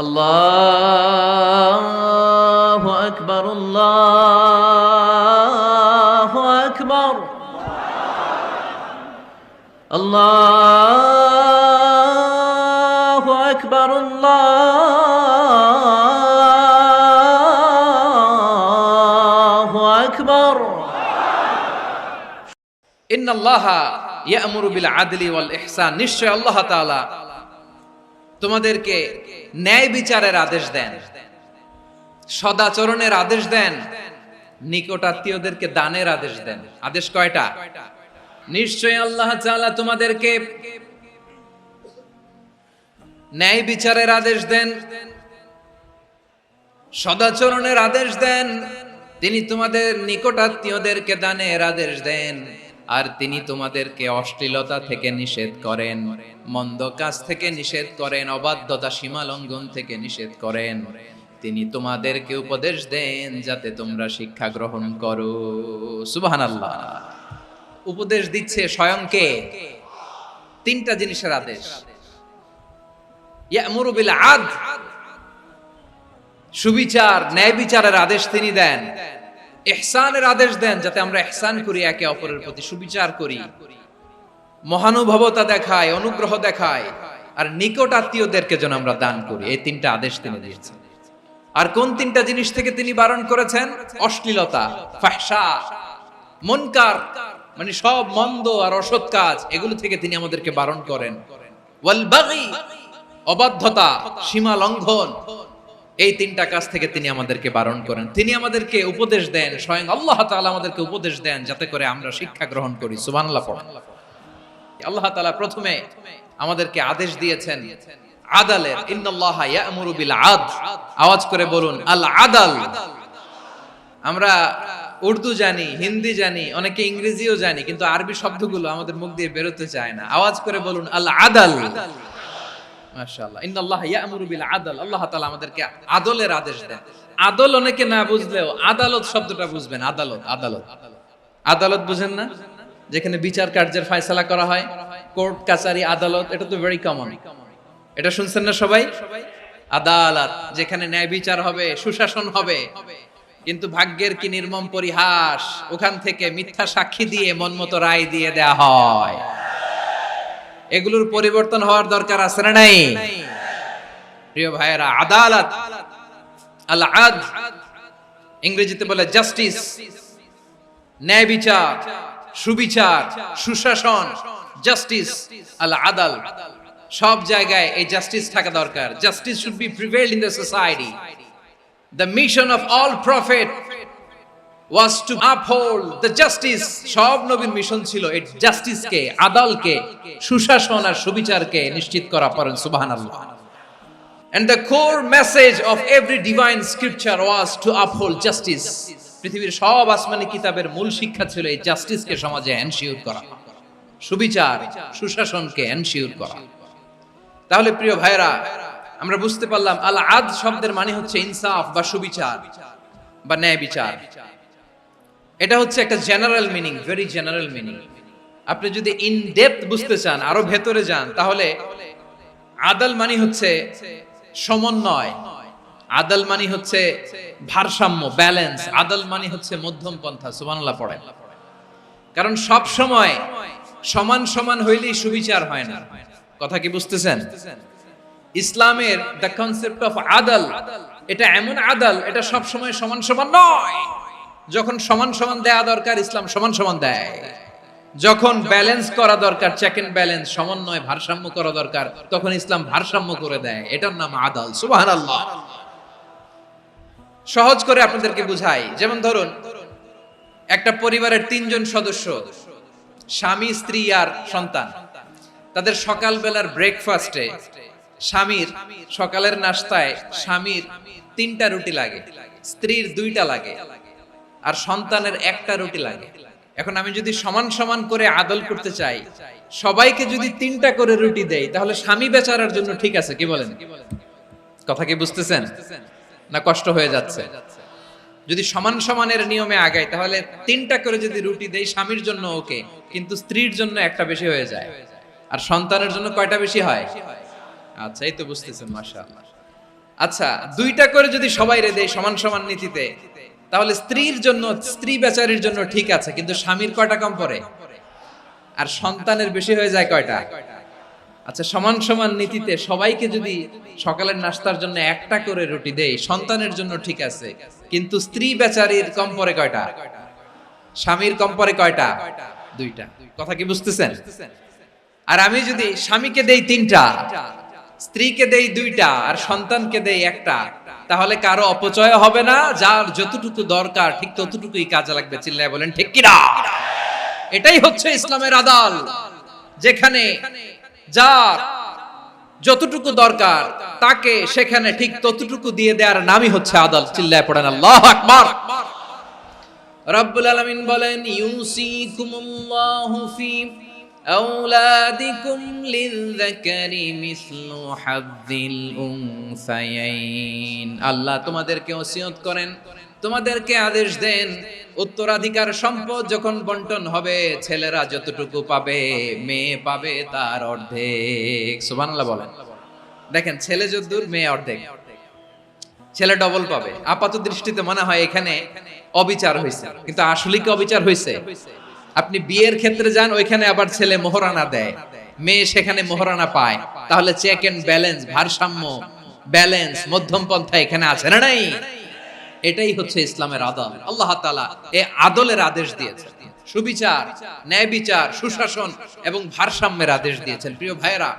আল্লাহু আকবার, আল্লাহু আকবার, আল্লাহু আকবার, আল্লাহু আকবার। ইন্নাল্লাহা ইয়া'মুরু বিল আদলি ওয়াল ইহসান, নিশ্চয় আল্লাহ তাআলা তোমাদেরকে ন্যায় বিচারের আদেশ দেন, সদাচরণের আদেশ দেন, নিকটাত্মীয়দেরকে দানের আদেশ দেন। আদেশ কয়টা? নিশ্চয় আল্লাহ তাআলা তোমাদেরকে ন্যায় বিচারের আদেশ দেন, সদাচরণের আদেশ দেন, তিনি তোমাদের নিকটাত্মীয়দেরকে দানের আদেশ দেন, আর তিনি তোমাদেরকে অশ্লীলতা থেকে নিষেধ করেন, মন্দ কাজ থেকে নিষেধ করেন, অবাধ্যতা সীমা লঙ্ঘন থেকে নিষেধ করেন। তিনি তোমাদেরকে উপদেশ দেন যাতে তোমরা শিক্ষা গ্রহণ করো। সুবহানাল্লাহ। উপদেশ দিচ্ছে স্বয়ং কে? তিনটা জিনিসের আদেশ। ইয়া'মুরু বিল আদল, সুবিচার ন্যায় বিচারের আদেশ তিনি দেন। ইহসানের আদেশ দেন, যাতে আমরা ইহসান করি, একে অপরের প্রতি সুবিচার করি, মহানুভবতা দেখায়, অনুগ্রহ দেখায়, আর নিকট আত্মীয়দেরকে যেন আমরা দান করি। এই তিনটা আদেশ তিনি দিয়েছেন। আর কোন তিনটা জিনিস থেকে তিনি বারণ করেছেন? অশ্লীলতা, ফাহশা, মুনকার, মানে সব মন্দ আর অসৎ কাজ, এগুলো থেকে তিনি আমাদেরকে বারণ করেন। ওয়াল বাগি, অবাধ্যতা, সীমা লঙ্ঘন, এই তিনটা কাজ থেকে তিনি আমাদেরকে বারণ করেন। তিনি আমাদেরকে উপদেশ দেন, স্বয়ং আল্লাহ তাআলা আমাদেরকে উপদেশ দেন যাতে করে আমরা শিক্ষা গ্রহণ করি। সুবহানাল্লাহ পড়েন। আল্লাহ তাআলা প্রথমে আমাদেরকে আদেশ দিয়েছেন আদালের। ইন্নাল্লাহা ইয়া'মুরু বিল আদল, আওয়াজ করে বলুন আল আদল। আমরা উর্দু জানি, হিন্দি জানি, অনেকে ইংরেজিও জানি, কিন্তু আরবি শব্দগুলো আমাদের মুখ দিয়ে বেরোতে চায় না। আওয়াজ করে বলুন আল আদল। মাশাআল্লাহ। ইন্নাল্লাহা ইয়া'মুরু বিল আদল, আল্লাহ তাআলা আমাদেরকে আদলের আদেশ দেন। আদল অনেকে না বুঝলেও আদালত শব্দটা বুঝবেন। আদালত, আদালত, আদালত বুঝেন না? যেখানে বিচার কার্যের ফয়সালা করা হয়, কোর্ট কাচারি আদালত, এটা তো ভেরি কমন। এটা শুনছেন না সবাই? আদালত, যেখানে ন্যায় বিচার হবে, সুশাসন হবে। কিন্তু ভাগ্যের কি নির্মম পরিহাস, ওখান থেকে মিথ্যা সাক্ষী দিয়ে মনমতো রায় দিয়ে দেয়া হয়। এগুলোর পরিবর্তন হওয়ার দরকার আছে না নাই? প্রিয় ভাইয়েরা, আদালত, আল আদল, ইংরেজিতে বলে জাস্টিস, ন্যায় বিচার, সুবিচার, সুশাসন, জাস্টিস, আল আদল, সব জায়গায় এই জাস্টিস থাকা দরকার। Justice should be prevailed in the society. The mission of all prophet was to uphold the justice. সব নবীর মিশন ছিল এই জাস্টিসকে, আদালকে, সুশাসন আর সুবিচারকে নিশ্চিত করা। পড়েন সুবহানাল্লাহ। And the core message of every divine scripture was to uphold justice. পৃথিবীর সব আসমানি কিতাবের মূল শিক্ষা ছিল এই জাস্টিসকে সমাজে এনশিওর করা, সুবিচার, সুশাসনকে এনশিওর করা। তাহলে প্রিয় ভাইরা, আমরা বুঝতে পারলাম আল আদল শব্দের মানে হচ্ছে ইনসাফ বা সুবিচার বা ন্যায় বিচার। এটা হচ্ছে একটা general meaning, very general meaning. আপনি যদি ইন ডেপথ বুঝতে চান, আরো ভেতরে যান, তাহলে আদল মানে হচ্ছে সমন্বয়, আদল মানে হচ্ছে ভারসাম্য, ব্যালেন্স, আদল মানে হচ্ছে মধ্যম পন্থা। সুবহানাল্লাহ পড়েন। কারণ সব সময় সমান সমান হইলেই সুবিচার হয় না। কথা কি বুঝতেছেন? ইসলামের দ্য কনসেপ্ট অফ আদল, এটা এমন আদল, এটা সব সময় সমান সমান নয়। যখন সমান সমান দেয়া দরকার, ইসলাম সমান সমান দেয়। যখন ব্যালেন্স করা দরকার, চেক এন্ড ব্যালেন্স, সমন্বয়, ভারসাম্য করা দরকার, তখন ইসলাম ভারসাম্য করে দেয়। এটার নাম আদল। সুবহানাল্লাহ। সহজ করে আপনাদেরকে বুঝাই। যেমন ধরুন, একটা পরিবারের তিনজন সদস্য, স্বামী, স্ত্রী আর সন্তান। তাদের সকালবেলার ব্রেকফাস্টে, স্বামীর সকালের নাস্তায় স্বামীর 3টা রুটি লাগে, স্ত্রীর 2টা লাগে, আর সন্তানের 1টা রুটি লাগে। এখন আমি যদি সমান সমান করে আদল করতে চাই, সবাইকে যদি 3টা করে রুটি দেই, তাহলে স্বামী বেচারার জন্য ঠিক আছে, কি বলেন? কথা কি বুঝতেছেন না কষ্ট হয়ে যাচ্ছে? যদি সমান সমানের নিয়মে আগাই, তাহলে 3টা করে যদি রুটি দেই, স্বামীর জন্য ওকে, কিন্তু স্ত্রীর জন্য 1টা বেশি হয়ে যায়। আর সন্তানের জন্য কয়টা বেশি হয়? আচ্ছা, এই তো বুঝতেছেন, মাশাআল্লাহ। আচ্ছা, দুইটা করে যদি সবাই রে দেয় সমান সমান নীতিতে, তাহলে স্ত্রীর জন্য, স্ত্রী বেচারির জন্য ঠিক আছে, কিন্তু স্বামীর কয়টা কম পড়ে? আর সন্তানের বেশি হয়ে যায় কয়টা? আচ্ছা, সমান সমান নীতিতে সবাইকে যদি সকালের নাস্তার জন্য একটা করে রুটি দেই, সন্তানের জন্য ঠিক আছে, কিন্তু স্ত্রী বেচারির কম পড়ে কয়টা? স্বামীর কম পড়ে কয়টা? দুইটা। কথা কি বুঝতেছেন? আর আমি যদি স্বামীকে দেই তিনটা, স্ত্রীকে দেই দুইটা, আর সন্তানকে দেই একটা, তাহলে কারো অপচয় হবে না, যার যতটুকু দরকার ঠিক ততটুকুই কাজে লাগবে। চিল্লায় বলেন ঠিক কিনা? এটাই হচ্ছে ইসলামের আদাল, যেখানে যার যতটুকু দরকার তাকে সেখানে ঠিক ততটুকু দিয়ে দেওয়ার নামই হচ্ছে আদাল। চিল্লায় পড়েন আল্লাহু আকবার। রব্বুল আলামিন বলেন, ইউসিকুমুল্লাহু ফি আওলাদিকুম লিযযাকারি মিসলু হাযযিল উনসায়াইন। আল্লাহ তোমাদেরকে ওসিয়ত করেন, তোমাদেরকে আদেশ দেন, উত্তরাধিকার সম্পদ যখন বন্টন হবে, ছেলেরা যতটুকু পাবে, মেয়ে পাবে তার অর্ধেক। সুবহানাল্লাহ বলেন। দেখেন, ছেলে যতদূর, মেয়ে অর্ধেক। ছেলে ডবল পাবে। আপাত দৃষ্টিতে মনে হয় এখানে অবিচার হয়েছে, কিন্তু আসলে কি অবিচার হয়েছে? আপনি বিয়ের ক্ষেত্রে যান, ওইখানে আবার ছেলে মোহরানা দেয়, মেয়ে সেখানে মোহরানা পায়। তাহলে চেক এন্ড ব্যালেন্স, ভারসাম্য, ব্যালেন্স, মধ্যম পন্থা এখানে আছে না নাই? এটাই হচ্ছে ইসলামের আদল। আল্লাহ তাআলা এই আদলের আদেশ দিয়েছেন, সুবিচার, ন্যায় বিচার, সুশাসন এবং ভারসাম্যের আদেশ দিয়েছেন। প্রিয় ভাইয়েরা,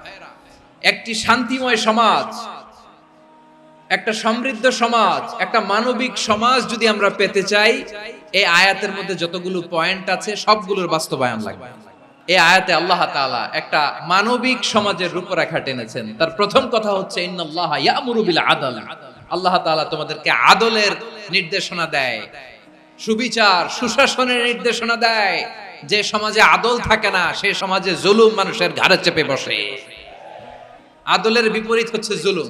একটি শান্তিময় সমাজ, একটা সমৃদ্ধ সমাজ, একটা মানবিক সমাজ যদি আমরা পেতে চাই, এই আয়াতের মধ্যে যতগুলো পয়েন্ট আছে সবগুলোর বাস্তবায়ন লাগবে। এই আয়াতে আল্লাহ তাআলা একটা মানবিক সমাজের রূপরেখা টেনেছেন। তার প্রথম কথা হচ্ছে, ইন্নাল্লাহা ইয়ামুরু বিল আদল। আল্লাহ তাআলা তোমাদেরকে আদলের নির্দেশনা দেয়, সুবিচার, সুশাসনের নির্দেশনা দেয়। যে সমাজে আদল থাকে না, সেই সমাজে জুলুম মানুষের ঘাড়ে চেপে বসে। আদলের বিপরীত হচ্ছে জুলুম।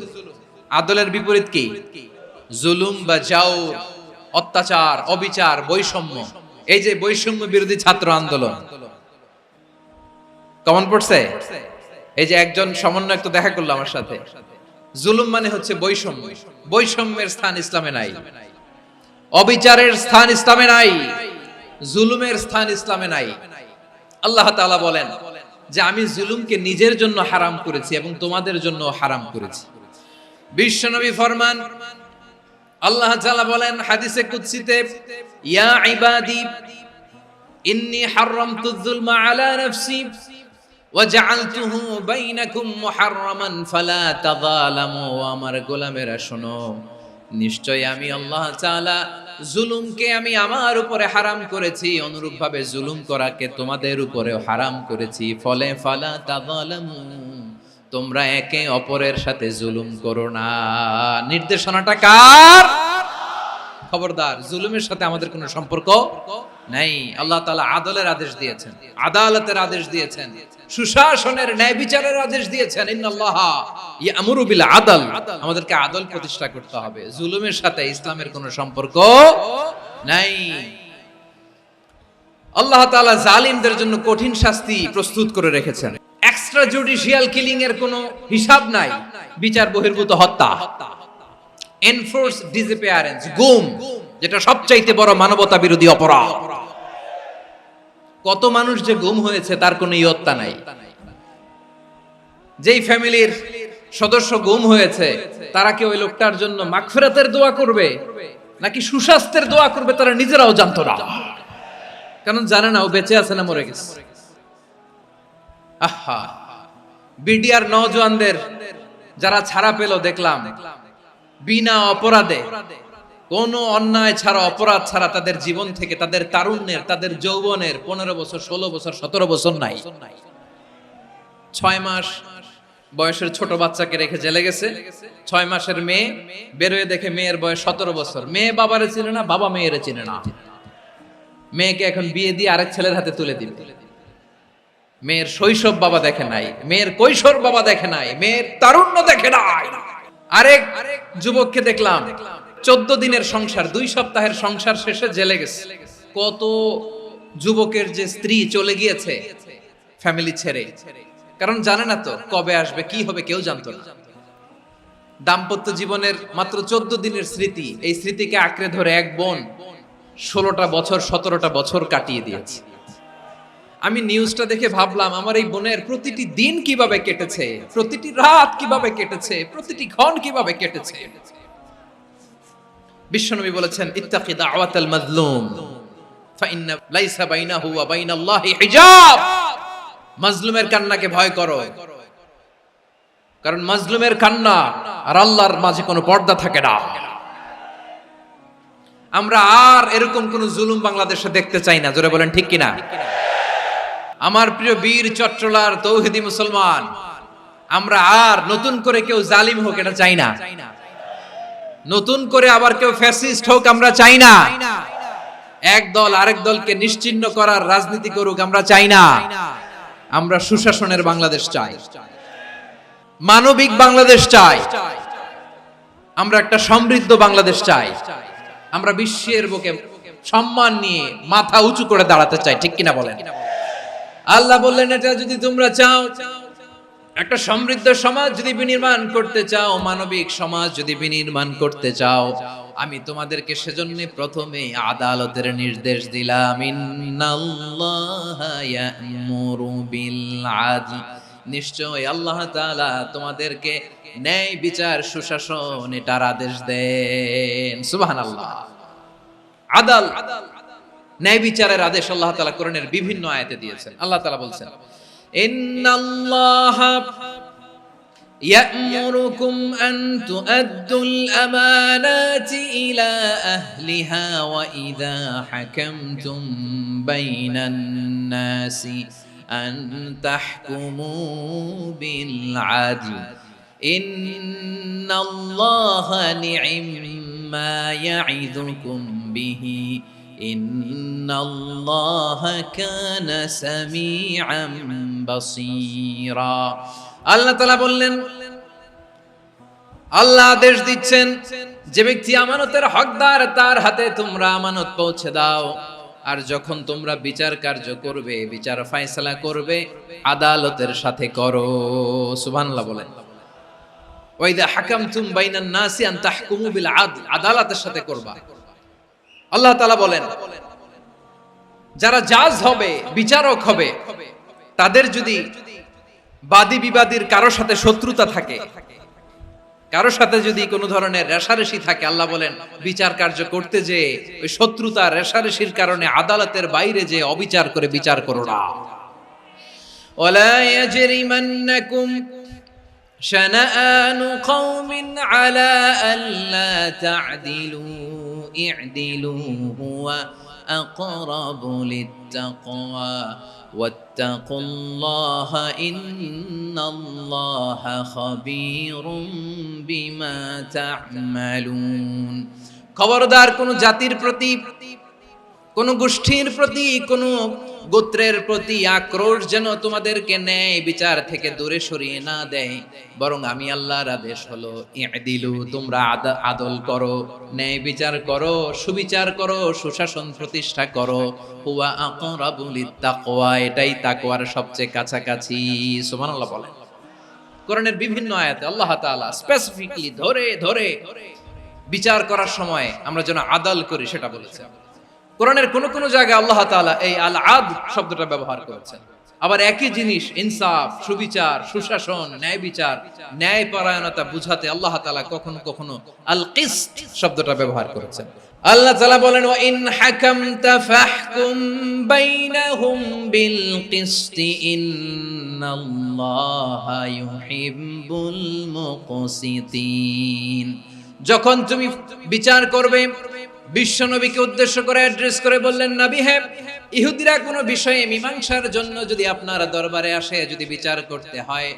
আদলের বিপরীত কি? জুলুম বা জাওর, অত্যাচার, অবিচার, বৈষম্য। এই যে বৈষম্য বিরোধী ছাত্র আন্দোলন কমন পড়ছে? এই যে একজন সমন্বয়ক তো দেখা করলো আমার সাথে। জুলুম মানে হচ্ছে বৈষম্য। বৈষম্যের স্থান ইসলামে নাই, অবিচারের স্থান ইসলামে নাই, জুলুমের স্থান ইসলামে নাই। আল্লাহ তাআলা বলেন যে আমি জুলুমকে নিজের জন্য হারাম করেছি এবং তোমাদের জন্য হারাম করেছি। বিশ্বনবী ফরমান, আল্লাহ তাআলা বলেন হাদিসে কুদসিতে, ইয়া ইবাদি ইন্নী হারামতুয যুলমা আলা নাফসি ওয়া জাআলতুহু বাইনাকুম মুহাররামান ফালা তাযালামু। আমার গোলামেরা শোনো, নিশ্চয় আমি আল্লাহ তাআলা জুলুমকে আমি আমার উপরে হারাম করেছি, অনুরূপভাবে জুলুম করাকে তোমাদের উপরেও হারাম করেছি। ফলে ফালা তাযালামু, তোমরা একে অপরের সাথে জুলুম করো না। নির্দেশনাটা কার? খবরদার, জুলুমের সাথে আমাদের কোনো সম্পর্ক নাই। আল্লাহ তাআলা আদলের আদেশ দিয়েছেন, আদালতের আদেশ দিয়েছেন, সুশাসনের, ন্যায় বিচারের আদেশ দিয়েছেন। ইন্নাল্লাহা ইয়ামুরু বিল আদল। আমাদেরকে আদল প্রতিষ্ঠা করতে হবে। জুলুমের সাথে ইসলামের কোনো সম্পর্ক নাই। আল্লাহ তাআলা জালিমদের জন্য কঠিন শাস্তি প্রস্তুত করে রেখেছেন। এক্সট্রা জুডিশিয়াল কিলিং এর কোনো হিসাব নাই। বিচার বহির্ভূত হত্যা, এনফোর্স ডিসঅ্যাপিয়ারেন্স, গুম, যেটা সবচাইতে বড় মানবতা বিরোধী অপরাধ। কত মানুষ যে গুম হয়েছে তার কোনো ইয়ত্তা নাই। যেই ফ্যামিলির সদস্য গুম হয়েছে, তারা কি ওই লোকটার জন্য মাগফিরাতের দোয়া করবে নাকি সুস্বাস্থ্যের দোয়া করবে তারা নিজেরাও জানতো না। কারণ জানে না ও বেঁচে আছে না মরে গেছে। আহা, বিডিআর নওজোয়ানদের যারা ছাড়া পেল দেখলাম, বিনা অপরাধে, কোনো অন্যায় ছাড়া, অপরাধ ছাড়া তাদের জীবন থেকে, তাদের তারুণ্যের, তাদের যৌবনের 15 বছর, 16 বছর, 17 বছর নাই। 6 মাস বয়সের ছোট বাচ্চাকে রেখে জেলে গেছে। 6 মাসের মেয়ে বেরোয় দেখে মেয়ের বয়স 17 বছর। মেয়ে বাবারে চিনে না, বাবা মেয়েরে চিনে না। মেয়েকে এখন বিয়ে দিয়ে আরেক ছেলের হাতে তুলে দিবে। মেয়ের শৈশব বাবা দেখে নাই, মেয়ের কৈশোর বাবা দেখে নাই, মেয়ের তারুণ্য দেখে নাই। আরেক যুবককে দেখলাম 14 দিনের সংসার, 2 সপ্তাহের সংসার শেষে জেলে গেছে। কত যুবকের যে স্ত্রী চলে গিয়েছে ফ্যামিলি ছেড়ে, কারণ জানে না তো কবে আসবে, কি হবে, কেউ জানতো না। দাম্পত্য জীবনের মাত্র 14 দিনের স্মৃতি, এই স্মৃতিকে আঁকড়ে ধরে এক বোন 16টা বছর 17টা বছর কাটিয়ে দিয়েছে। আমি নিউজটা দেখে ভাবলাম আমার এই বোনের প্রতিটি দিন কিভাবে কেটেছে, প্রতিটি রাত কিভাবে কেটেছে, প্রতিটি ক্ষণ কিভাবে কেটেছে। বিশ্বনবী বলেছেন ইত্তাকি দাওয়াতাল মাজলুম ফাইন্না লাইসা বাইনাহু ওয়া বাইনাল্লাহি হিজাব। মাজলুমের কান্নাকে ভয় করো, কারণ মাজলুমের কান্না আর আল্লাহর মাঝে কোনো পর্দা থাকে না। আমরা আর এরকম কোন জুলুম বাংলাদেশে দেখতে চাই না, জোরে বলেন ঠিক কিনা? আমার প্রিয় বীর চট্টলার তৌহিদি মুসলমান, আমরা আর নতুন করে কেউ জালিম হোক এটা চাই না, নতুন করে আবার কেউ ফ্যাসিস্ট হোক আমরা চাই না, এক দল আরেক দলকে নিশ্চিহ্ন করার রাজনীতি করুক আমরা চাই না। আমরা সুশাসনের বাংলাদেশ চাই, মানবিক বাংলাদেশ চাই, আমরা একটা সমৃদ্ধ বাংলাদেশ চাই, আমরা বিশ্বের বুকে সম্মান নিয়ে মাথা উঁচু করে দাঁড়াতে চাই, ঠিক কিনা বলেন? আল্লাহ বললেন এটা যদি তোমরা চাও, একটা সমৃদ্ধ সমাজ যদি বিনির্মাণ করতে চাও, মানবিক সমাজ যদি বিনির্মাণ করতে চাও, আমি তোমাদেরকে সেজন্য প্রথমে আদালতের নির্দেশ দিলাম। ইন্নাল্লাহা ইয়া'মুরু বিল আদল, নিশ্চয় আল্লাহ তাআলা তোমাদেরকে ন্যায় বিচার সুশাসন এটার আদেশ দেন। সুবহানাল্লাহ। আদাল, ন্যায় বিচারের আদেশ আল্লাহ তাআলা কোরআনের বিভিন্ন আয়াতে দিয়েছেন। আল্লাহ তাআলা বলছেন ইন্নাল্লাহা ইয়া'মুরুকুম আন তুআদ্দুল আমানাতি ইলা আহলিহা ওয়া ইযা হাকামতুম বাইনান নাসি আন তাহকুমু বিল আদল ইন্নাল্লাহা নি'ম্মা ইয়া'iযুকুম বিহি ইন্নাল্লাহা কানা সামিআম বাসীরা। আল্লাহ তাআলা বললেন, আল্লাহ আদেশ দিচ্ছেন যে ব্যক্তি আমানতের হকদার তার হাতে তোমরা আমানত পৌঁছে দাও, আর যখন তোমরা বিচার কার্য করবে, বিচার ফয়সালা করবে, আদালতের সাথে করো। সুবহানাল্লাহ বলেন। ওয়া ইযা হাকামতুম বাইনান নাসি আন তাহকুমু বিল আদল, আদালতের সাথে করবা। আল্লাহ তাআলা বলেন যারা জাজ হবে, বিচারক হবে, তাদের যদি বাদী বিবাদীর কারো সাথে শত্রুতা থাকে, কারো সাথে যদি কোনো ধরনের রেষারেষি থাকে, আল্লাহ বলেন বিচার কার্য করতে যে ওই শত্রুতা রেষারেষির কারণে আদালতের বাইরে যে অবিচার করে বিচার করো না। ওয়ালা ইয়াজরিমান্নাকুম শানাআনু কওমিন আলা আল্লা তা'দিলু ই'দিলু হুয়া আকরাবু লিত্তাকওয়া ওয়াত্তাকুল্লাহা ইন্নাল্লাহা খাবীরুম বিমা তা'মালুন। খবরদার কোন জাতির প্রতি, কোন গোষ্ঠীর প্রতি, কোন গোত্রের প্রতি আক্রোশ যেন তোমাদেরকে ন্যায় বিচার থেকে দূরে সরিয়ে না দেয়, বরং আমি আল্লাহর আদেশ হলো ই'দিলু, তোমরা আদল করো, ন্যায় বিচার করো, সুবিচার করো, সুশাসন প্রতিষ্ঠা করো। হুয়া আকরাবু লিত্তাকওয়া, এটাই তাকওয়ার সবচেয়ে কাছাকাছি। সুবহানাল্লাহ বলেন। কোরআনের বিভিন্ন আয়াতে আল্লাহ তাআলা স্পেসিফিকলি ধরে ধরে বিচার করার সময় আমরা যেন আদল করি সেটা বলেছেন। কোরআনের কোন কোন জায়গায় আল্লাহ তাআলা এই আল আদল শব্দটা ব্যবহার করেছেন। আবার একই জিনিস ইনসাফ, সুবিচার, সুশাসন, ন্যায় বিচার, ন্যায় পরায়ণতা বুঝাতে আল্লাহ তাআলা কখনো কখনো আল কিসত শব্দটা ব্যবহার করেছেন। আল্লাহ তাআলা বলেন ওয়া ইন হাকামতা ফাহকুম বাইনাহুম বিল কিসতি ইন্নাল্লাহা ইউহিব্বুল মুকসিতিন। যখন তুমি বিচার করবে, বিশ্বনবীকে উদ্দেশ্য করে অ্যাড্রেস করে বললেন, নবী হে, ইহুদিরা কোনো বিষয়ে মীমাংসার জন্য যদি আপনার দরবারে আসে, যদি বিচার করতে হয়,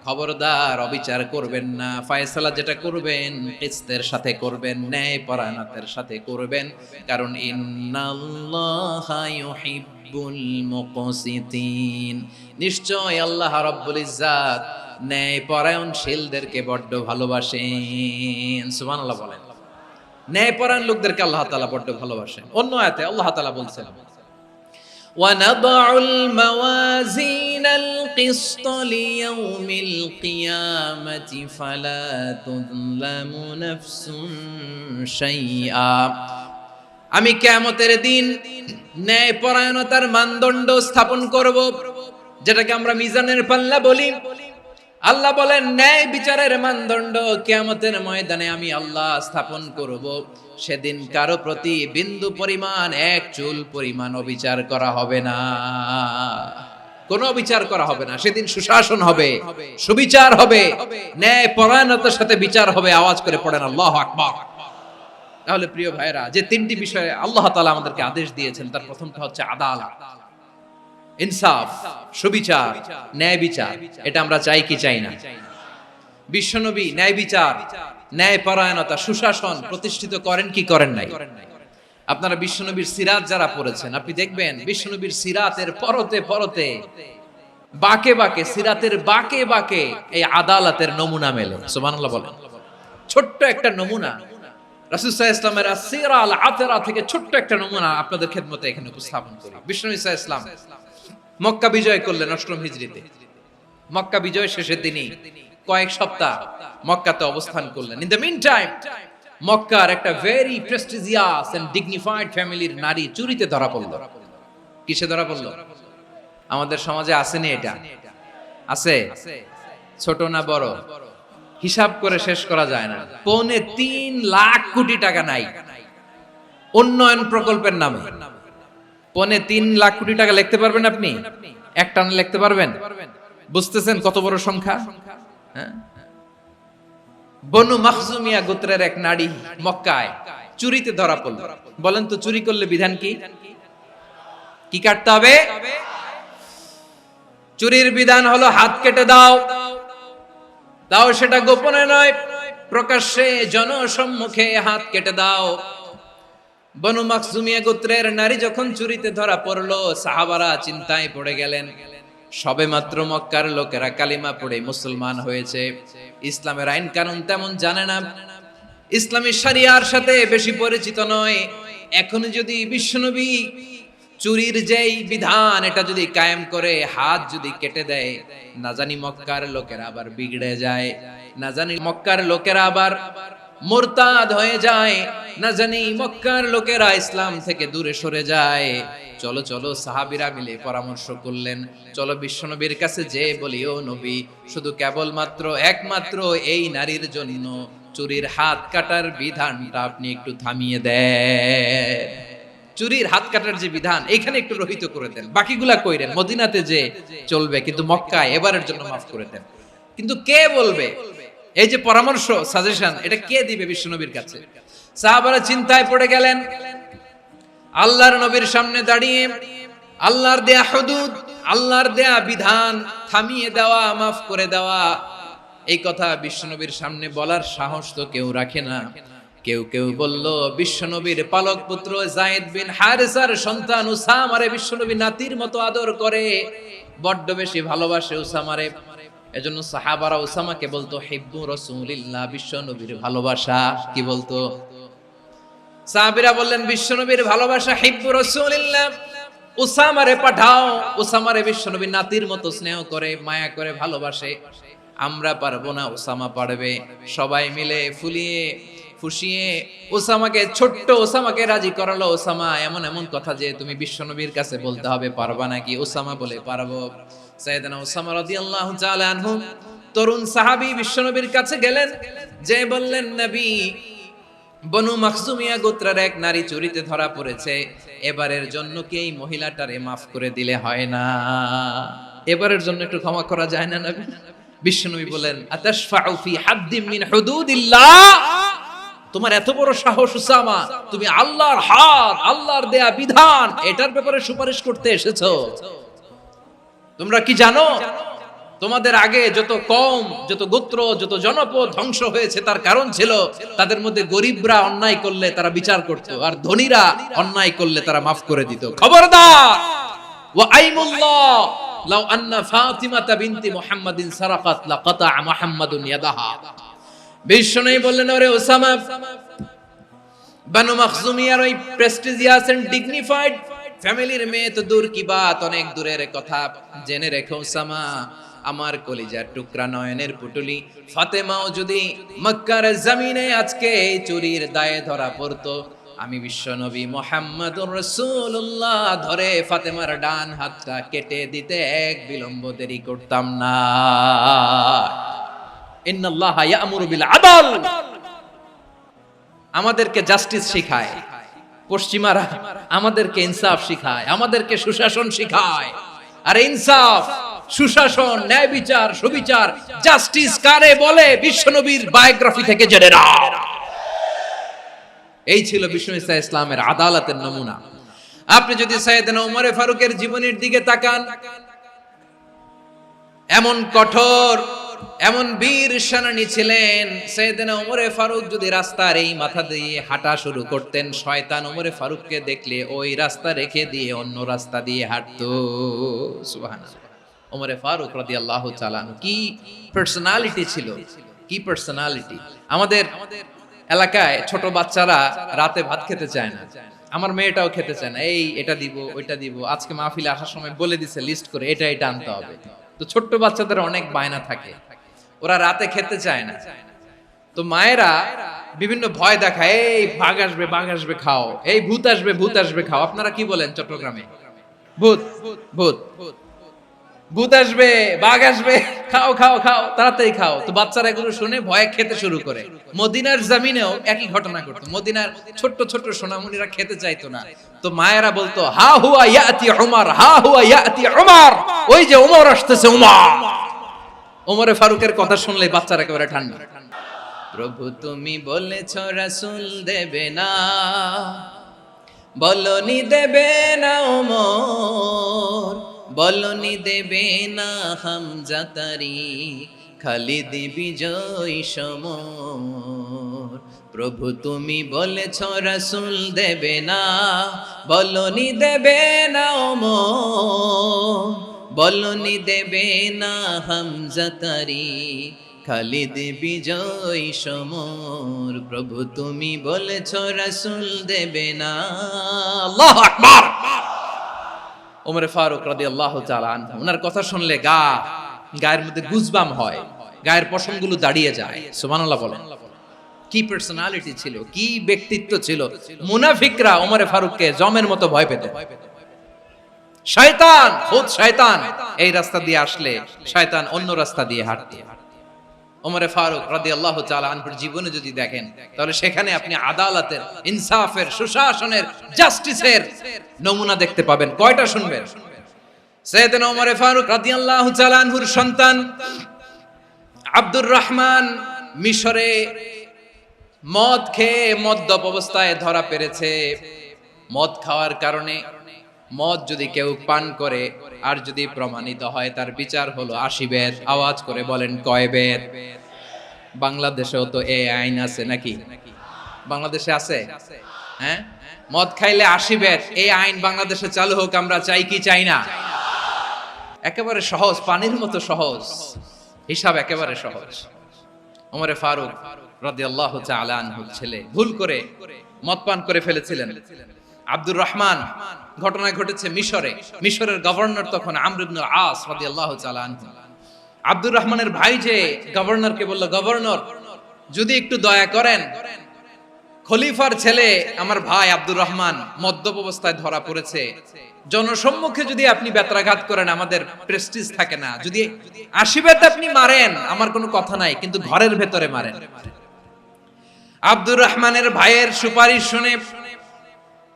খবরদার অবিচার করবেন না। ফয়সালা যেটা করবেন কিসতের সাথে করবেন, ন্যায় পরায়ণতার সাথে করবেন, কারণ ইন্নাল্লাহা ইউহিব্বুল মুকসিতিন, নিশ্চয় আল্লাহ রাব্বুল ইজ্জাত ন্যায় পরায়ণশীলদেরকে বড্ড ভালোবাসেন। সুবহানাল্লাহ বলেন। ন্যায়পরায়ণ লোকদেরকে আল্লাহ তাআলা বড্ড ভালোবাসেন। অন্য আয়াতে আল্লাহ তাআলা বলছেন ونضع الموازين القسط ليوم القيامة فلا تظلم نفس شيئا আমি কিয়ামতের দিন ন্যায়পরায়ণতার মানদণ্ড স্থাপন করব, যেটাকে আমরা মিজানের পাল্লা বলি। আল্লাহ বলেন ন্যায় বিচারের মানদণ্ড কিয়ামতের ময়দানে আমি আল্লাহ স্থাপন করব। সেদিন কারো প্রতি বিন্দু পরিমাণ, এক চুল পরিমাণ অবিচার করা হবে না, কোনো বিচার করা হবে না। সেদিন সুশাসন হবে, সুবিচার হবে, ন্যায় পরায়ণতার সাথে বিচার হবে। আওয়াজ করে পড়েন আল্লাহু আকবার। তাহলে প্রিয় ভাইরা, যে তিনটি বিষয়ে আল্লাহ তাআলা আমাদেরকে আদেশ দিয়েছেন, তার প্রথমটা হচ্ছে আদালত, ইনসাফ, সুবিচার, ন্যায় বিচার। এটা আমরা চাই কি চাই না? বিশ্বনবী ন্যায় বিচার, ন্যায় পরায়ণতা, সুশাসন প্রতিষ্ঠিত করেন কি করেন নাই? আপনারা বিশ্বনবীর সিরাত যারা পড়েছেন, আপনি দেখবেন বিশ্বনবীর সিরাতের পরতে পরতে, বাকে বাকে, সিরাতের বাকে বাকে এই আদালতের নমুনা মেলে। সুবহানাল্লাহ বলেন। ছোট্ট একটা নমুনা রাসূল সাল্লাল্লাহু আলাইহি ওয়াসাল্লামের আসিরা আল আতরা থেকে ছোট্ট একটা নমুনা আপনাদের খেদমতে এখানে উপস্থাপন করি। বিশ্বনবী সাল্লাল্লাহু আলাইহি ওয়াসাল্লাম মক্কা বিজয় করলেন ৮ম হিজরিতে। মক্কা বিজয় শেষের দিনই কয়েক সপ্তাহ মক্কাতে অবস্থান করলেন। ইন দ্য মিন টাইম মক্কার একটা ভেরি প্রেস্টিজিয়াস এন্ড ডিগনিফাইড ফ্যামিলির নারী চুরিতে ধরা পড়ল। কিসে ধরা পড়ল? আমাদের সমাজে আসেনি এটা? আছে? ছোট না বড়? হিসাব করে শেষ করা যায় না। ৩.৫ লাখ কোটি টাকা নাই উন্নয়ন প্রকল্পের নামে। ৩.৫ লাখ কোটি টাকা লিখতে পারবেন আপনি? একটানা লিখতে পারবেন? বুঝতেছেন কত বড় সংখ্যা? বনু মাখজুমিয়া গোত্রের এক নারী মক্কায় চুরিতে ধরা পড়ল। বলেন তো চুরি করলে বিধান কি? কি কাটতে হবে? চুরির বিধান হলো হাত কেটে দাও। দাও সেটা গোপনে নয়, প্রকাশ্যে জনসম্মুখে হাত কেটে দাও। বনু মাখজুমিয়া গোত্রের নারী যখন চুরিতে ধরা পড়লো, সাহাবারা চিন্তায় পড়ে গেলেন। সবেমাত্র মক্কার লোকেরা কালিমা পড়ে মুসলমান হয়েছে, ইসলামের আইন কানুন তেমন জানে না, ইসলামী শরিয়ার সাথে বেশি পরিচিত নয়। এখন যদি বিশ্বনবী চুরির যেই বিধান এটা যদি কায়েম করে হাত যদি কেটে দেয়, না জানি মক্কার লোকেরা আবার বিগড়ে যায়, না জানি মক্কার লোকেরা আবার মুরতাদ হয়ে যায়, না জানি মক্কার লোকেরা ইসলাম থেকে দূরে সরে যায়। চলো চলো, সাহাবীরা মিলে পরামর্শ করলেন, চলো বিশ্বনবীর কাছে যে বলি, ও নবী, শুধু কেবলমাত্র একমাত্র এই নারীর জন্য চুরির হাত কাটার বিধানটা আপনি একটু থামিয়ে দেন। চুরির হাত কাটার যে বিধান এখানে একটু রহিত করে দেন, বাকিগুলা কইরেন মদিনাতে যে চলবে, কিন্তু মক্কায় এবারের জন্য মাফ করে দেন। কিন্তু কে বলবে? এই যে পরামর্শ, সাজেশন, এটা কে দিবে বিশ্বনবীর কাছে? সাহাবারা চিন্তায় পড়ে গেলেন। আল্লাহর নবীর সামনে দাঁড়িয়ে আল্লাহর দেয়া হুদুদ, আল্লাহর দেয়া বিধান থামিয়ে দেওয়া, মাফ করে দেওয়া, এই কথা বিশ্বনবীর সামনে বলার সাহস তো কেউ রাখে না। কেউ কেউ বলল, বিশ্বনবীর পালক পুত্র যায়েদ বিন হারেসার সন্তান উসামারে বিশ্বনবী নাতির মতো আদর করে, বড্ড বেশি ভালোবাসে উসামারে। এজন্য সাহাবারা উসামাকে বলতো হিব্বু রাসূলিল্লাহ, বিশ্বনবীর ভালোবাসা। কি বলতো? সাহাবীরা বললেন, বিশ্বনবীর ভালোবাসা হিব্বু রাসূলিল্লাহ, উসামারে পাঠাও। উসামারে বিশ্বনবী নাতির মতো স্নেহ করে, মায়া করে, ভালোবাসে। আমরা পারবো না, উসামা পারবে। সবাই মিলে ফুলিয়ে ফুসিয়ে ওসামাকে, ছোট্ট ওসামাকে রাজি করালো। ওসামা এমন এমন কথা যে তুমি বিশ্বনবীর কাছে বলতে হবে, পারবা নাকি? ওসামা বলে, পারবো। সাইয়েদনা ওসামা রাদিয়াল্লাহু তাআলা আনহু তরুণ সাহাবী বিশ্বনবীর কাছে গেলেন, যে বললেন, নবী, বনু মাখজুমিয়া গোত্রের এক নারী চুরিতে ধরা পড়েছে, এবারের জন্য কি এই মহিলাটারে মাফ করে দিলে হয় না? এবারের জন্য একটু ক্ষমা করা যায় না নবী? বিশ্বনবী বলেন, আতাশফাউ ফি হাদ্দিম মিন হুদুদিল্লাহ, তোমার এত বড় সাহস উসামা, তুমি আল্লাহর হাত, আল্লাহর দেয়া বিধান, এটার ব্যাপারে সুপারিশ করতে এসেছো? তোমরা কি জানো তোমাদের আগে যত কওম, যত গোত্র, যত জনপদ ধ্বংস হয়েছে তার কারণ ছিল তাদের মধ্যে গরিবরা অন্যায় করলে তারা বিচার করত, আর ধনীরা অন্যায় করলে তারা মাফ করে দিত। খবরদার! ওয়া আইমুল্লাহ লাউ আন্না ফাতিমাতা বিনতি মুহাম্মাদিন সারাকাত লাকাতা মুহাম্মাদুন ইয়াদাহা। বিশ্বনবী বললেন, ওরে ওসামা, বনু মাখজুমিয়ার ওই প্রেস্টিজিয়াস এন্ড ডিগনিফাইড ফ্যামিলির মেয়ে তো দূর কি বাত, অনেক দূরের কথা। জেনে রেখো উসামা, আমার কলিজার টুকরা নয়নের পুটুলি ফাতেমাও যদি মক্কার জমিনে আজকে এই চুরির দায়ে ধরা পড়তো, আমি বিশ্বনবী মুহাম্মদুর রাসূলুল্লাহ ধরে ফাতেমার ডান হাতটা কেটে দিতে এক বিলম্ব দেরি করতাম না। ইন্নাল্লাহা ইয়া'মুরু বিল আদল, আমাদেরকে জাস্টিস শিখায়। পশ্চিমারা আমাদেরকে ইনসাফ শিখায়, আমাদেরকে সুশাসন শিখায়। আর ইনসাফ, সুশাসন, ন্যায় বিচার, সুবিচার, জাস্টিস কারে বলে বিশ্বনবীর বায়োগ্রাফি থেকে জেনে নাও। এই ছিল বিষ্ণু ইসা ইসলামের আদালতের নমুনা। আপনি যদি সাইয়েদনা ওমরে ফারুকের জীবনের দিকে তাকান, এমন কঠোর, এমন বীর সেনানী ছিলেন। সাইয়েদনা ওমরে ফারুক যদি রাস্তার এই মাথা দিয়ে হাঁটা শুরু করতেন, শয়তান ওমরে ফারুককে দেখলে ওই রাস্তা রেখে দিয়ে অন্য রাস্তা দিয়ে হাঁটতো। সুবহানাল্লাহ। ওমরে ফারুক রাদিয়াল্লাহু তাআলা আনহু কি পার্সোনালিটি ছিল, কি পার্সোনালিটি। আমাদের এলাকায় ছোট বাচ্চারা রাতে ভাত খেতে চায় না, আমার মেয়েটাও খেতে চায় না। এই এটা দিব, ওইটা দিব, আজকে মাহফিলে আসার সময় বলে দিছে লিস্ট করে এটা এটা আনতে হবে। তো ছোট্ট বাচ্চাদের অনেক বায়না থাকে, ওরা রাতে খেতে চায় না। তো মায়েরা বিভিন্ন ভয় দেখায়, এই বাঘ আসবে, বাঘ আসবে খাও, এই ভূত আসবে, ভূত আসবে খাও। আপনারা কি বলেন চট্টগ্রামে? ভূত, ভূত, ভূত আসবে, বাঘ আসবে, খাও খাও খাও, তাড়াতাড়ি খাও। তো বাচ্চারা এগুলো শুনে ভয়ে খেতে শুরু করে। মদিনার জমিনেও একই ঘটনা ঘটতো। মদিনার ছোট্ট ছোট্ট সোনামণিরা খেতে চাইতো না। তো মায়েরা বলতো, হা হুয়া ইয়াতি উমর, হা হুয়া ইয়াতি উমর, ওই যে ওমর আসতেছে, ওমর। ওমরে ফারুকের কথা শুনলে বাচ্চারা একেবারে ঠান্ডা। প্রভু তুমি বলেছ রাসূল দেবে না, বলনি দেবে না ওমর, বলনি দেবে না হামজা তারি, খালিদ বিজয় সমর। প্রভু তুমি বলেছ রাসূল দেবে না, বলনি দেবে না ওমর, বলনি দেবে না হামজা তারি, খালিদ বিজয় সমর। প্রভু তুমি বলেছ রাসূল দেবে না। আল্লাহু আকবার। ওমর ফারুক রাদিয়াল্লাহু তাআলা আনহু, ওনার কথা শুনলে গায়ের মধ্যে গুজবাম হয়, গায়ের পশমগুলো দাঁড়িয়ে যায়। সুবহানাল্লাহ বলেন। কি পার্সোনালিটি ছিল, কি ব্যক্তিত্ব ছিল। মুনাফিকরা ওমর ফারুককে জমের মতো ভয় পেত। শয়তান, খুদ শয়তান এই রাস্তা দিয়ে আসলে শয়তান অন্য রাস্তা দিয়ে হাঁটত। ওমর ফারুক রাদিয়াল্লাহু তাআলা আনহুর জীবনে যদি দেখেন, তাহলে সেখানে আপনি আদালতের, ইনসাফের, সুশাসনের, জাস্টিসের নমুনা দেখতে পাবেন। কয়টা শুনবেন? সাইয়েদনা ওমর ফারুক রাদিয়াল্লাহু তাআলা আনহুর সন্তান আব্দুর রহমান মিশরে মদ খেয়ে মদ্যপ অবস্থায় ধরা পড়েছে। মদ খাওয়ার কারণে, মদ যদি কেউ পান করে আর যদি প্রমাণিত হয়, তার বিচার হলো 80 বেত। আওয়াজ করে বলেন কয় বেত? বাংলাদেশেও তো এই আইন আছে নাকি? বাংলাদেশে আছে? হ্যাঁ, মদ খাইলে 80 বেত, এই আইন বাংলাদেশে চালু হোক, আমরা চাই কি চাই না? একেবারে সহজ, পানির মতো সহজ হিসাব, একেবারে সহজ। ওমর ফারুক রাদিয়াল্লাহু তাআলা আনহু ছেলে ভুল করে মদ পান করে ফেলেছিলেন। আব্দুর রহমান, ঘটনা ঘটেছে মিশরে। মিশরের গভর্নর তখন আমর ইবনে আস রাদিয়াল্লাহু তাআলা আনহু। আব্দুর রহমানের ভাই যে গভর্নরকে বলল, গভর্নর যদি একটু দয়া করেন, খলিফার ছেলে আমার ভাই আব্দুর রহমান মদ্যপ অবস্থায় ধরা পড়েছে, জনসম্মুখে যদি আপনি বেত্রাঘাত করেন আমাদের প্রেস্টিজ থাকে না, যদি 80 বেত আপনি মারেন আমার কোনো কথা নাই, কিন্তু ঘরের ভেতরে মারেন। আব্দুর রহমানের ভাইয়ের সুপারিশ শুনে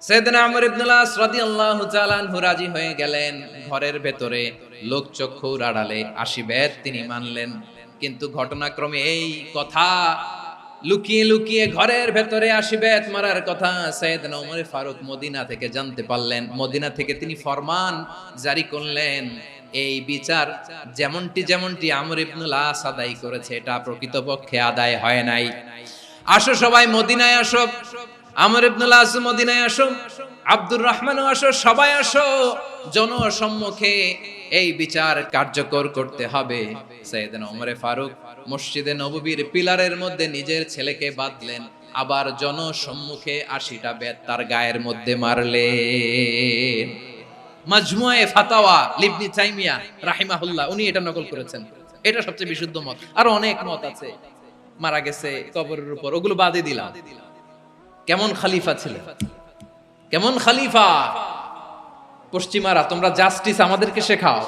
সাইয়েদনা আমর ইবনে আস রাদিয়াল্লাহু তাআলা আনহু রাজি হয়ে গেলেন। ঘরের ভেতরে লোকচক্ষুর আড়ালে 80 বেত তিনি মানলেন। কিন্তু ঘটনাক্রমে এই কথা লুকিয়ে লুকিয়ে ঘরের ভেতরে 80 বেত মারার কথা সাইয়েদনা ওমর ফারুক মদিনা থেকে জানতে পারলেন। মদিনা থেকে তিনি ফরমান জারি করলেন, এই বিচার যেমনটি আমর ইবনে আস আদায় করেছে, এটা প্রকৃতপক্ষে আদায় হয় নাই। আসো সবাই মদিনায় আসো, আমর ইবনে আস মদিনায় আসো, আব্দুর রহমানও আসো, সবাই আসো, জনসম্মুখে এই বিচার কার্যকর করতে হবে। সাইয়েদনা ওমর ফারুক মসজিদে নববীর পিলারের মধ্যে নিজের ছেলেকে বাঁধলেন, আবার জনসম্মুখে ৮০টা বেত তার গায়ের মধ্যে মারলেন। মাজমুয়ে ফাতাওয়া ইবনে তাইমিয়া রাহিমাহুল্লাহ উনি এটা নকল করেছেন। এটা সবচেয়ে বিশুদ্ধ মত। আরো অনেক মত আছে, মারা গেছে কবরের উপর, ওগুলো বাদে দিলাম। কেমন খলিফা ছিলেন, কেমন খলিফা! পশ্চিমারা তোমরা জাস্টিস আমাদেরকে শেখাও,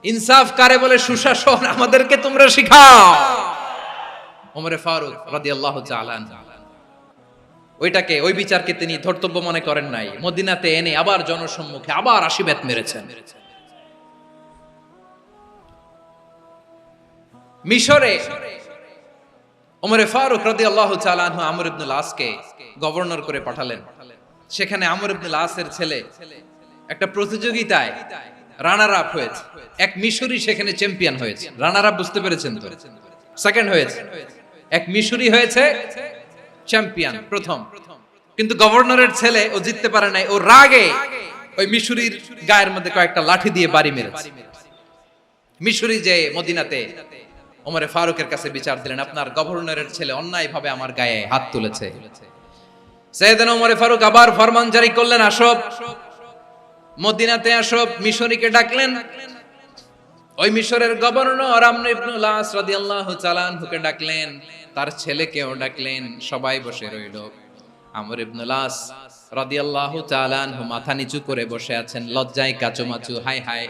ইনসাফ কারে বলে, সুশাসন আমাদেরকে তোমরা শিখাও। ওমরে ফারুক রাদিয়াল্লাহু তাআলা আনহু ওইটাকে, ওই বিচারকে তিনি ধর্তব্য মনে করেন নাই। মদিনাতে এনে আবার জনসম্মুখে আবার ৮০ বেত মেরেছেন। মিশরে ওমরে ফারুক রাদিয়াল্লাহু তাআলা আনহু আমর ইবনুল আসকে গভর্নর করে পাঠালেন। সেখানে আমর ইবনুল আসের ছেলে একটা প্রতিযোগিতায় রানার আপ হয়েছে। এক মিশরি সেখানে চ্যাম্পিয়ন হয়েছে। রানার আপ বুঝতে পেরেছেন তো? সেকেন্ড হয়েছে। এক মিশরি হয়েছে চ্যাম্পিয়ন, প্রথম। কিন্তু গভর্নরের ছেলে ও জিততে পারে নাই। ও রাগে ওই মিশরির গায়ের মধ্যে কয়েকটা লাঠি দিয়ে বাড়ি মেরেছে। মিশরি যে মদিনাতে ওমরে ফারুকের কাছে বিচার দিলেন, আপনার গভর্নরের ছেলে অন্যায়ভাবে আমার গায়ে হাত তুলেছে। সাইয়েদনা ওমরে ফারুক আবার ফরমান জারি করলেন, আসো মদিনাতে আসো। মিশরীকে ডাকলেন। ওই মিশরের গভর্নর আমর ইবনুল আস রাদিয়াল্লাহু তাআলা আনহুকে ডাকলেন, তার ছেলেকেও ডাকলেন। সবাই বসে রইল। আমর ইবনুল আস রাদিয়াল্লাহু তাআলা আনহু মাথা নিচু করে বসে আছেন, লজ্জায় কাচুমাচু। হায় হায়,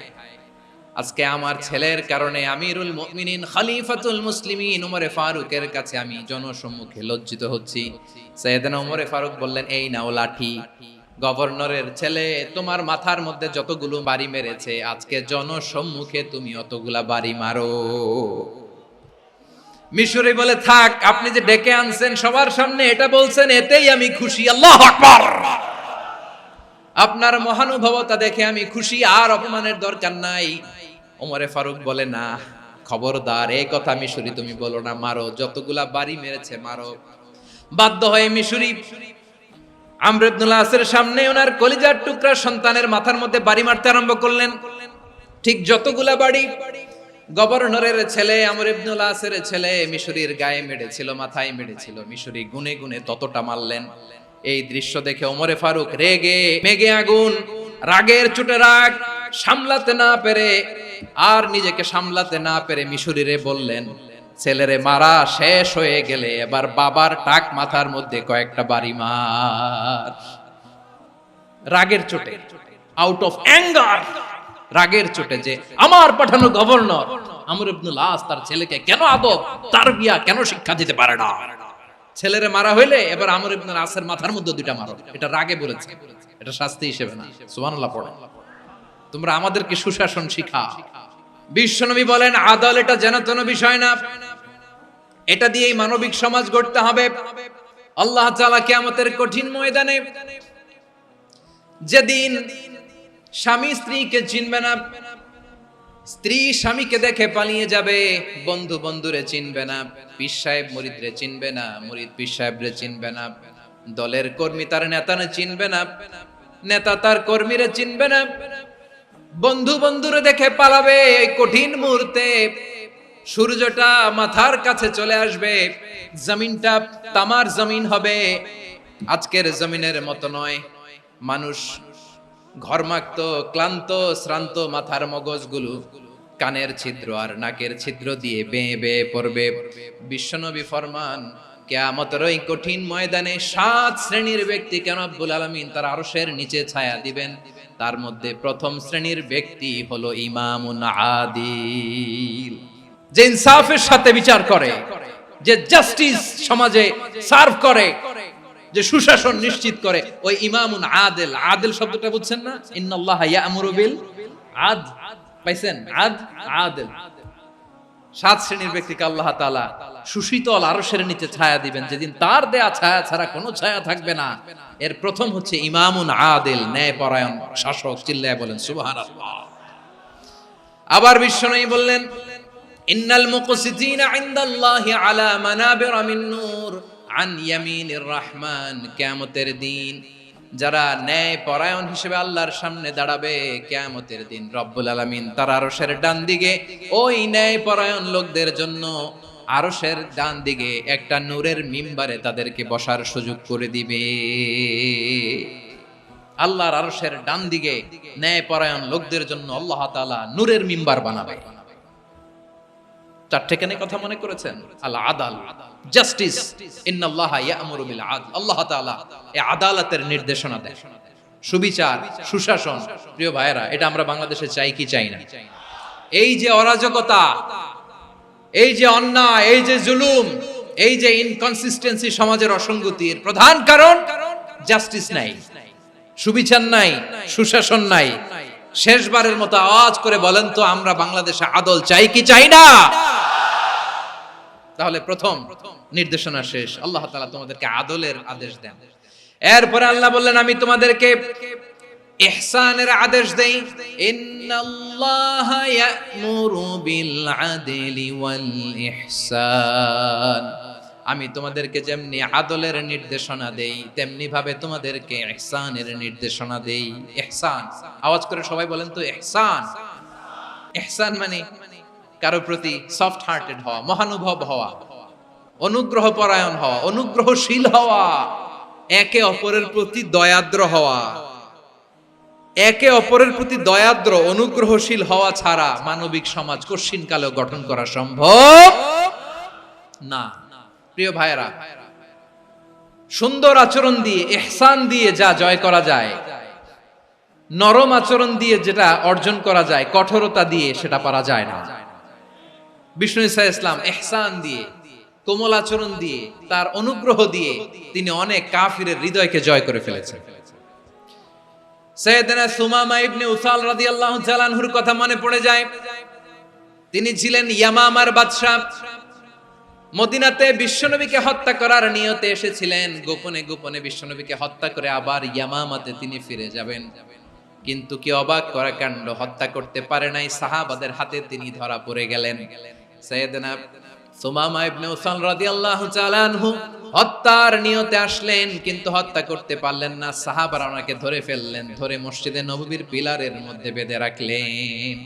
আজকে আমার ছেলের কারণে আমিরুল মুমিনিন খলিফাতুল মুসলিমিন ওমরে ফারুকের কাছে আমি জনসম্মুখে লজ্জিত হচ্ছি। সাইয়েদনা ওমরে ফারুক বললেন, এই নাও লাঠি। গভর্নরের ছেলে তোমার মাথার মধ্যে যতগুলো বাড়ি মেরেছে, আজকে জনসম্মুখে তুমি অতগুলা বাড়ি মারো। মিশরি বলে, থাক, আপনি যে ডেকে আনছেন সবার সামনে এটা বলছেন, এতেই আমি খুশি। আল্লাহু আকবার! আপনার মহানুভবতা দেখে আমি খুশি, আর অপমানের দরকার নাই। ওমরে ফারুক বলে, না, খবরদার, এই কথা মিশরি তুমি বলো না, মারো, যতগুলা বাড়ি মেরেছে মারো। বাধ্য হয়ে মিশরি আমর ইবনুল আসের সামনে ওনার কলিজার টুকরা সন্তানের মাথার মধ্যে বাড়ি মারতে আরম্ভ করলেন। ঠিক যতগুলা বাড়ি গভর্নরের ছেলে আমর ইবনুল আসের ছেলে মিশরির গায়ে মেরেছিল, মাথায় মেরেছিল, মিশরি গুনে গুনে ততটা মারলেন। এই দৃশ্য দেখে ওমরে ফারুক রেগে মেগে আগুন, রাগের চোটে রাগ সামলাতে না পেরে, আর নিজেকে সামলাতে না পেরে মিশরিরে বললেন, ছেলেরে মারা শেষ হয়ে গেলে এবার বাবার টাক মাথার মধ্যে কয়েকটা বাড়ি মার। রাগের চোটে, আউট অফ অ্যাঙ্গার, রাগের চোটে, যে আমার পাঠানো গভর্নর আমর ইবনুল আস তার ছেলেকে কেন আদব তারবিয়া কেন শিক্ষা দিতে পারে না। ছেলেরে মারা হইলে এবার আমর ইবনুল আসের মাথার মধ্যে দুইটা মারো। এটা রাগে বলেছে, এটা শাস্তি হিসেবে না। সুবহানাল্লাহ পড়ো। তোমরা আমাদেরকে সুশাসন শিখাও। বিশ্বনবী বলেন, আদালত এটা যেন তেন বিষয় না, এটা দিয়েই মানবিক সমাজ গড়তে হবে। আল্লাহ তাআলা কিয়ামতের কঠিন ময়দানে, যেদিন স্বামী স্ত্রীকে চিনবে না, স্ত্রী স্বামীকে দেখে পালিয়ে যাবে, বন্ধু বন্ধুরে চিনবে না, পীর সাহেব মুরিদরে চিনবে না, মুরিদ পীর সাহেবরে চিনবে না, দলের কর্মী তার নেতারে চিনবে না, নেতা তার কর্মীরে চিনবে না, বন্ধু বন্ধুরে দেখে পালাবে। এই কঠিন মুহূর্তে সূর্যটা মাথার কাছে চলে আসবে, জমিনটা তামার জমিন হবে। আজকের জমিনের মতো নয়। মানুষ ঘর্মাক্ত, ক্লান্ত, শ্রান্ত মাথার মগজগুলো কানের ছিদ্র আর নাকের ছিদ্র দিয়ে বেয়ে বেয়ে পড়বে। বিশ্বনবী ফরমান, কিয়ামতের ওই কঠিন ময়দানে 7 শ্রেণীর ব্যক্তিকে রব্বুল আলামিন তার আরশের নিচে ছায়া দিবেন। তার মধ্যে প্রথম শ্রেণীর ব্যক্তি হলো ইমামুন আদিল, যে ইনসাফের সাথে বিচার করে, যে জাস্টিস সমাজে সার্ভ করে, যে সুশাসন নিশ্চিত করে, ওই ইমামুন আদিল। আদিল শব্দটা বুঝছেন না? ইন্নাল্লাহা ইয়া'মুরু বিল আদল, পাইছেন? আদিল। 7 শ্রেণীর ব্যক্তিকে আল্লাহ তাআলা সুশীতল আরশের নিচে ছায়া দিবেন, যেদিন তার দেয়া ছায়া ছাড়া কোনো ছায়া থাকবে না। এর প্রথম হচ্ছে ইমামুন আদিল, ন্যায়পরায়ণ শাসক। চিল্লায়ে বলেন সুবহানাল্লাহ। আবার বিশ্বনবী বললেন, ইন্নাল মুকসিতিনা ইনদাল্লাহি আলা মানাবিরা মিন নূর আন ইয়ামিনির রহমান। কিয়ামতের দিন যারা ন্যায় পরায়ণ হিসেবে আল্লাহর সামনে দাঁড়াবে, কিয়ামতের দিন রব্বুল আলামিন তার আরশের ডান দিকে ওই ন্যায় পরায়ণ লোকদের জন্য আরশের ডান দিকে একটা নূরের মিম্বারে তাদেরকে বসার সুযোগ করে দিবে। আল্লাহর আরশের ডান দিকে ন্যায়পরায়ণ লোকদের জন্য আল্লাহ তাআলা নূরের মিম্বার বানাবে। চারটেখানে কথা মনে করেছেন? আল আদাল, জাস্টিস, ইন্নাল্লাহা ইয়া'মুরু বিল আদল। আল্লাহ তাআলা এই আদালতের নির্দেশনা দেন, সুবিচার, সুশাসন। প্রিয় ভাইয়েরা, এটা আমরা বাংলাদেশে চাই কি চাই না? এই যে অরাজকতা, এই যে অন্যায়, এই যে জুলুম, এই যে ইনকনসিস্টেন্সি, সমাজের অসঙ্গতির প্রধান কারণ জাস্টিস নাই, সুবিচার নাই, সুশাসন নাই। শেষবারের মতো আওয়াজ করে বলেন তো, আমরা বাংলাদেশে আদল চাই কি চাই না? তাহলে প্রথম নির্দেশনা শেষ। আল্লাহ তাআলা তোমাদেরকে আদলের আদেশ দেন। এরপরে আল্লাহ বললেন, আমি তোমাদেরকে ইহসানের আদেশ দেই। ইন্নাল্লাহা ইয়া'মুরু বিল আদলি ওয়াল ইহসান। আমি তোমাদেরকে যেমনি আদলের নির্দেশনা দেই, তেমনি ভাবে তোমাদেরকে ইহসানের নির্দেশনা দেই। ইহসান, আওয়াজ করে সবাই বলেন তো, ইহসান। ইহসান মানে কারো প্রতি সফট হার্টেড হওয়া, মহানুভব হওয়া, অনুগ্রহ পরায়ণ হওয়া, অনুগ্রহশীল হওয়া, একে অপরের প্রতি দয়াদ্র হওয়া। একে অপরের প্রতি দয়াদ্র, অনুগ্রহশীল হওয়া ছাড়া মানবিক সমাজ কশিনকালেও গঠন করা সম্ভব না। প্রিয় ভাইয়েরা, সুন্দর আচরণ দিয়ে, ইহসান দিয়ে যা জয় করা যায়, নরম আচরণ দিয়ে যেটা অর্জন করা যায়, কঠোরতা দিয়ে সেটা পারা যায় না। বিষ্ণু ঈসা ইসলাম ইহসান দিয়ে, কোমল আচরণ দিয়ে, তার অনুগ্রহ দিয়ে তিনি অনেক কাফিরের হৃদয়কে জয় করে ফেলেছেন। সাইয়েদনা সুমামা ইবনে উসাল রাদিয়াল্লাহু তাআলা আনহুর কথা মনে পড়ে যায়। তিনি ছিলেন ইয়ামামার বাদশা। মদিনাতে বিশ্বনবীকে হত্যা করার নিয়তে এসেছিলেন। গোপনে গোপনে বিশ্বনবীকে হত্যা করে আবার ইয়ামামাতে তিনি ফিরে যাবেন। কিন্তু কি অবাক করা কাণ্ড, হত্যা করতে পারে নাই, সাহাবাদের হাতে তিনি ধরা পড়ে গেলেন। সাইয়েদনা সুমামা ইবনে উসাল রাদিয়াল্লাহু তাআলা আনহু হত্যার নিয়তে আসলেন, কিন্তু হত্যা করতে পারলেন না। সাহাবারা ওনাকে ধরে ফেললেন, ধরে মসজিদে নববীর পিলারের মধ্যে বেঁধে রাখলেন।